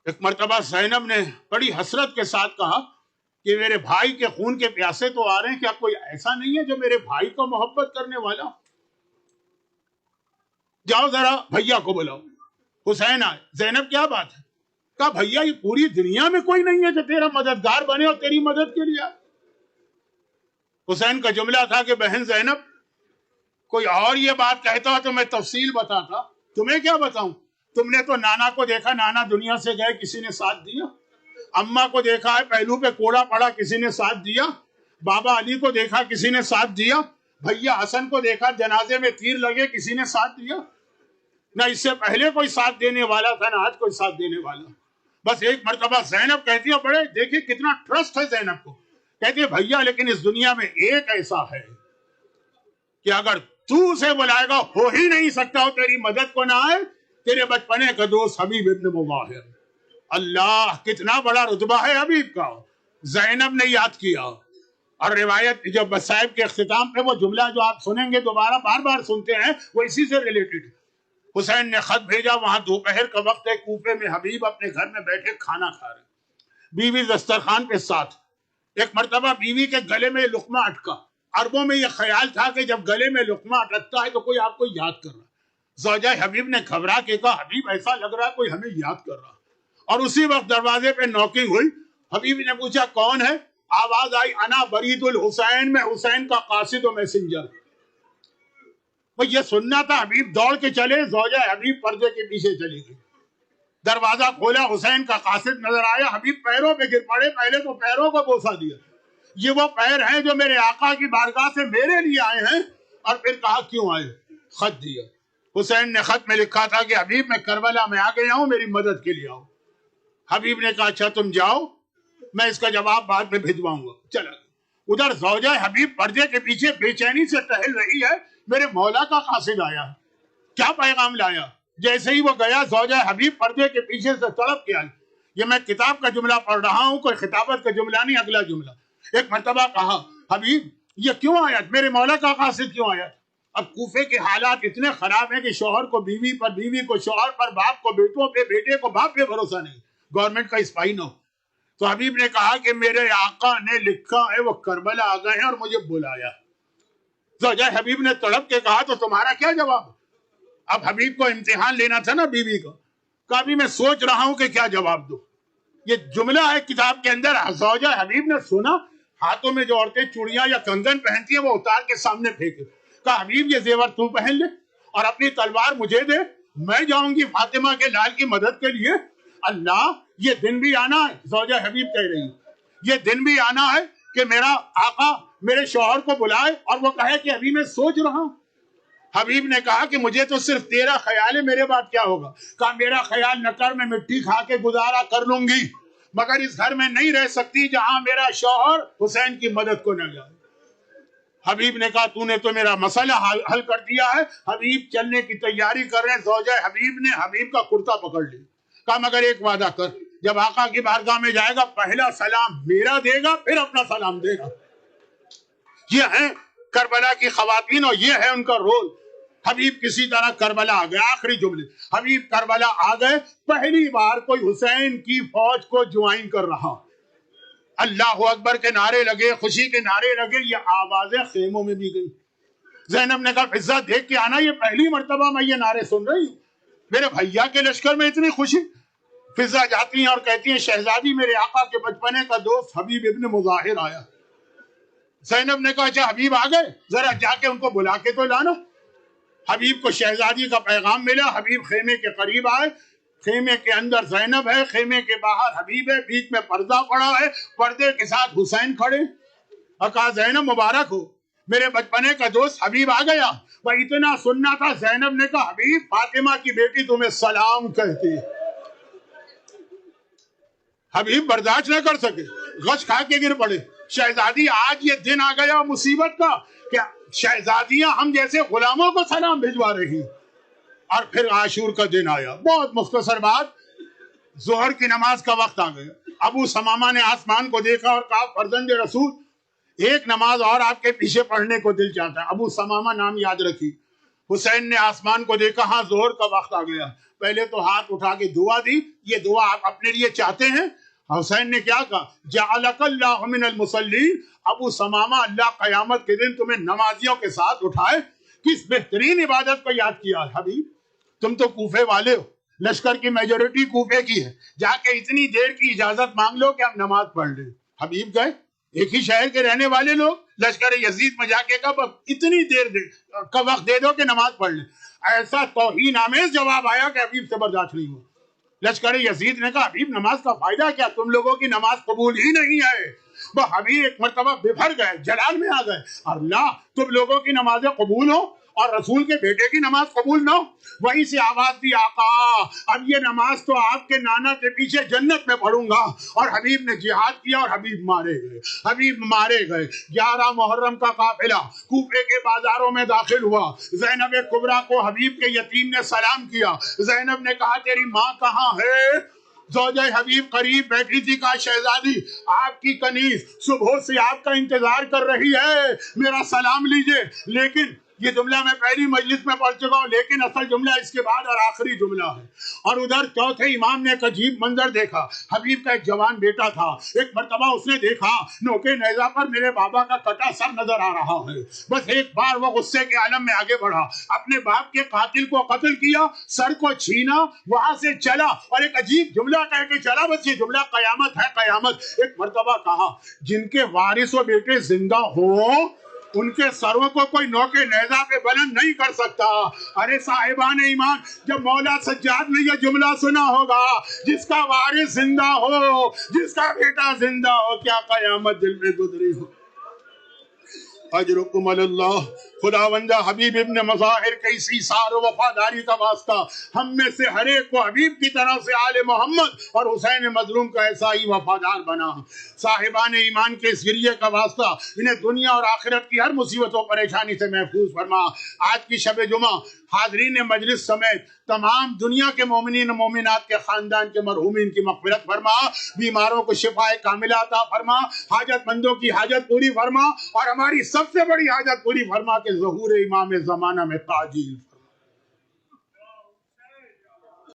ایک مرتبہ زینب نے بڑی حسرت کے ساتھ کہا کہ میرے بھائی کے خون کے پیاسے تو آ رہے ہیں، کیا کوئی ایسا نہیں ہے جو میرے بھائی کو محبت کرنے والا؟ جاؤ ذرا بھیا کو بلاؤ، حسین آئے۔ زینب کیا بات ہے؟ کہا بھیا یہ پوری دنیا میں کوئی نہیں ہے جو تیرا مددگار بنے اور تیری مدد کے لیے آئے۔ حسین کا جملہ تھا کہ بہن زینب، کوئی اور یہ بات کہتا تو میں تفصیل بتاتا، تمہیں کیا بتاؤں؟ تم نے تو نانا کو دیکھا، نانا دنیا سے گئے، کسی نے ساتھ دیا؟ اماں کو دیکھا ہے پہلو پہ کوڑا پڑا، کسی نے ساتھ دیا؟ بابا علی کو دیکھا، کسی نے ساتھ دیا؟ بھیا حسن کو دیکھا جنازے میں تیر لگے، کسی نے ساتھ دیا؟ نہ اس سے پہلے کوئی ساتھ دینے والا تھا، نہ آج کوئی ساتھ دینے والا۔ بس ایک مرتبہ زینب کہتی ہے، بڑے دیکھیں کتنا ٹرسٹ ہے زینب کو، کہتی ہے بھیا لیکن اس دنیا میں ایک ایسا ہے کہ اگر تو اسے بلائے گا ہو ہی نہیں سکتا، ہو تیری مدد کو نہ آئے، تیرے بچپنے کا دوست حبیب ابن مظاہر۔ اللہ کتنا بڑا رتبہ ہے حبیب کا، زینب نے یاد کیا۔ اور روایت جو مصائب کے اختتام پہ وہ جملہ جو آپ سنیں گے دوبارہ بار بار سنتے ہیں، وہ اسی سے ریلیٹڈ۔ حسین نے خط بھیجا، وہاں دوپہر کا وقت ہے، کوفے میں حبیب اپنے گھر میں بیٹھے کھانا کھا رہے، بیوی دسترخوان پہ ساتھ۔ ایک مرتبہ بیوی کے گلے میں لقمہ اٹکا، عربوں میں یہ خیال تھا کہ جب گلے میں لقمہ اٹکتا ہے تو کوئی آپ کو یاد کر رہا۔ زوجہ حبیب نے گھبرا کے کہا حبیب ایسا لگ رہا ہے کوئی ہمیں یاد کر رہا، اور اسی وقت دروازے پہ نوکنگ ہوئی۔ حبیب نے پوچھا کون ہے؟ آواز آئی انا برید الحسین، میں حسین کا قاصد و میسنجر۔ وہ یہ سننا تھا، حبیب دوڑ کے چلے، زوجہ حبیب پردے کے پیچھے چلی گئی۔ دروازہ کھولا، حسین کا قاصد نظر آیا، حبیب پیروں پہ گر پڑے، پہلے تو پیروں کو بوسہ دیا، یہ وہ پیر ہیں جو میرے آقا کی بارگاہ سے میرے لیے آئے ہیں، اور پھر کہا کیوں آئے؟ خط دیا۔ حسین نے خط میں لکھا تھا کہ حبیب میں کربلا میں آ گیا ہوں، میری مدد کے لیے آؤ۔ حبیب نے کہا اچھا تم جاؤ، میں اس کا جواب بعد میں بھجواؤں گا، چلا۔ ادھر زوجہ حبیب پردے کے پیچھے بے چینی سے ٹہل رہی ہے، میرے مولا کا قاصد آیا، کیا پیغام لایا؟ جیسے ہی وہ گیا، زوجہ حبیب پردے کے پیچھے سے تڑپ کے آئی۔ یہ میں کتاب کا جملہ پڑھ رہا ہوں، کوئی خطابت کا جملہ نہیں، اگلا جملہ۔ ایک مرتبہ کہا حبیب یہ کیوں آیا، میرے مولا کا قاصد کیوں آیا؟ اب کوفے کے حالات اتنے خراب ہیں کہ شوہر کو بیوی پر، بیوی کو شوہر پر، باپ کو بیٹوں پہ، بیٹے کو باپ پہ بھروسہ نہیں، گورنمنٹ کا اسپائی نہ ہو۔ تو حبیب نے کہا کہ میرے آقا نے لکھا ہے وہ کربلا آ گئے ہیں اور مجھے بلایا۔ زوجہ حبیب نے تڑپ کے کہا تو تمہارا کیا جواب؟ اب حبیب کو امتحان لینا تھا نا بیوی کا، کہا بھی میں سوچ رہا ہوں کہ کیا جواب دوں۔ یہ جملہ ہے کتاب کے اندر، زوجہ حبیب نے سنا، ہاتھوں میں جو عورتیں چوڑیاں یا کنگن پہنتی ہیں وہ اتار کے سامنے پھینکے، کہا حبیب یہ زیور تو پہن لے اور اپنی تلوار مجھے دے، میں جاؤں گی فاطمہ کے لال کی مدد کے لیے۔ اللہ یہ دن بھی آنا ہے، زوجہ حبیب کہہ رہی ہے یہ دن بھی آنا ہے کہ میرا آقا میرے شوہر کو بلائے اور وہ کہے کہ ابھی میں سوچ رہا ہوں۔ حبیب نے کہا کہ مجھے تو صرف تیرا خیال ہے، میرے بعد کیا ہوگا؟ کہا میرا خیال نہ کر، میں مٹی کھا کے گزارا کر لوں گی، مگر اس گھر میں نہیں رہ سکتی جہاں میرا شوہر حسین کی مدد کو نہ جائے۔ حبیب نے کہا تو نے تو میرا مسئلہ حل کر دیا ہے۔ حبیب چلنے کی تیاری کر رہے ہیں، زوجہ حبیب نے حبیب کا کرتا پکڑ لی، کہا مگر ایک وعدہ کر، جب آقا کی بارگاہ میں جائے گا پہلا سلام میرا دے گا، پھر اپنا سلام دے گا۔ یہ ہیں کربلا کی خواتین اور یہ ہے ان کا رول۔ حبیب کسی طرح کربلا آ گئے، آخری جملے، حبیب کربلا آ گئے، پہلی بار کوئی حسین کی فوج کو جوائن کر رہا، اللہ اکبر کے نعرے لگے، خوشی کے نعرے لگے، یہ آوازیں خیموں میں بھی گئی۔ زینب نے کہا فضہ دیکھ کے آنا، یہ پہلی مرتبہ میں یہ نعرے سن رہی ہوں، میرے بھیا کے لشکر میں اتنی خوشی۔ فضہ جاتی ہیں اور کہتی ہیں شہزادی میرے آقا کے بچپنے کا دوست حبیب ابن مظاہر آیا۔ زینب نے کہا اچھا حبیب آ گئے، ذرا جا کے ان کو بلا کے تو لانا۔ حبیب کو شہزادی کا پیغام ملا، حبیب خیمے کے قریب آئے، خیمے کے اندر زینب ہے، خیمے کے باہر حبیب ہے، بیچ میں پردہ پڑا ہے، پردے کے ساتھ حسین کھڑے، اور کہا زینب مبارک ہو، میرے بچپنے کا دوست حبیب آ گیا۔ وہ اتنا سننا تھا، زینب نے کہا حبیب فاطمہ کی بیٹی تمہیں سلام کہتی ہے۔ حبیب برداشت نہ کر سکے، غش کھا کے گر پڑے، شہزادی آج یہ دن آ گیا مصیبت کا کہ شہزادیاں ہم جیسے غلاموں کو سلام بھجوا رہی۔ اور پھر عاشور کا دن آیا، بہت مختصر بات، ظہر کی نماز کا وقت آ گیا۔ ابو سمامہ نے آسمان کو دیکھا اور کہا فرزند رسول ایک نماز اور آپ کے پیچھے پڑھنے کو دل چاہتا ہے، ابو سمامہ نام یاد رکھی۔ حسین نے آسمان کو دیکھا، ہاں ظہر کا وقت آ گیا، پہلے تو ہاتھ اٹھا کے دعا دی، یہ دعا آپ اپنے لیے چاہتے ہیں؟ حسین نے کیا کہا جعلک اللہ من المصلین، ابو سمامہ اللہ قیامت کے دن تمہیں نمازیوں کے ساتھ اٹھائے۔ کس بہترین عبادت کو یاد کیا حبیب، تم تو کوفے والے ہو، لشکر کی میجورٹی کوفے کی ہے، جا کے اتنی دیر کی اجازت مانگ لو کہ ہم نماز پڑھ لیں۔ حبیب گئے، ایک ہی شہر کے رہنے والے لوگ، لشکر یزید میں جا کے کہا اتنی دیر کا وقت دے دو کہ نماز پڑھ لیں۔ ایسا توہین آمیز جواب آیا کہ حبیب سے برداشت نہیں ہوا۔ لشکر یزید نے کہا حبیب نماز کا فائدہ کیا، تم لوگوں کی نماز قبول ہی نہیں ہے۔ وہ حبیب ایک مرتبہ بفر گئے، جلال میں آ گئے، اللہ تم لوگوں کی نمازیں قبول ہو اور رسول کے بیٹے کی نماز قبول نہ ہو۔ وہیں سے آواز دی آقا اب یہ نماز تو آپ کے نانا کے پیچھے جنت میں پڑھوں گا۔ اور حبیب نے جہاد کیا اور حبیب مارے گئے، حبیب مارے گئے۔ 11 محرم کا قافلہ کوفے کے بازاروں میں داخل ہوا، زینب کبریٰ کو حبیب کے یتیم نے سلام کیا۔ زینب نے کہا تیری ماں کہاں ہے؟ زوجہ حبیب قریب بیٹھی تھی، کہا شہزادی آپ کی کنیز صبح سے آپ کا انتظار کر رہی ہے، میرا سلام لیجئے۔ لیکن یہ جملہ میں پہلی مجلس میں پڑھ چکا ہوں، لیکن اصل جملہ اس کے بعد اور آخری جملہ ہے۔ اور ادھر چوتھے امام نے ایک عجیب منظر دیکھا، حبیب کا ایک جوان بیٹا تھا، ایک مرتبہ اس نے دیکھا نوکے نیزہ پر میرے بابا کا کٹا سر نظر آ رہا ہے۔ بس ایک بار وہ غصے کے عالم میں آگے بڑھا، اپنے باپ کے قاتل کو قتل کیا، سر کو چھینا، وہاں سے چلا اور ایک عجیب جملہ کہہ کے چلا، بس یہ جملہ قیامت ہے قیامت۔ ایک مرتبہ کہا جن کے وارث و بیٹے زندہ ہوں ان کے سروں کو کوئی نوکے نیزہ پہ بلند نہیں کر سکتا۔ ارے صاحبان ایمان، جب مولا سجاد نے یہ جملہ سنا ہوگا جس کا وارث زندہ ہو، جس کا بیٹا زندہ ہو، کیا قیامت دل میں گزری ہو۔ اجرکم اللہ، خداوندہ حبیب ابن مظاہر کے اس ایثار و وفاداری کا واسطہ ہم میں سے ہر ایک کو حبیب کی طرف سے آل محمد اور حسین مظلوم کا ایسا ہی وفادار بنا۔ صاحبان ایمان کے اس ذریعے کا واسطہ انہیں دنیا اور آخرت کی ہر مصیبت و پریشانی سے محفوظ فرما۔ آج کی شب جمعہ حاضرین مجلس سمیت تمام دنیا کے مومنین و مومنات کے خاندان کے مرحومین کی مغفرت فرما، بیماروں کو شفاء کاملہ عطا فرما، حاجت مندوں کی حاجت پوری فرما، اور ہماری سب سے بڑی حاجت پوری فرما کہ ظہور امام زمانہ میں تعجیل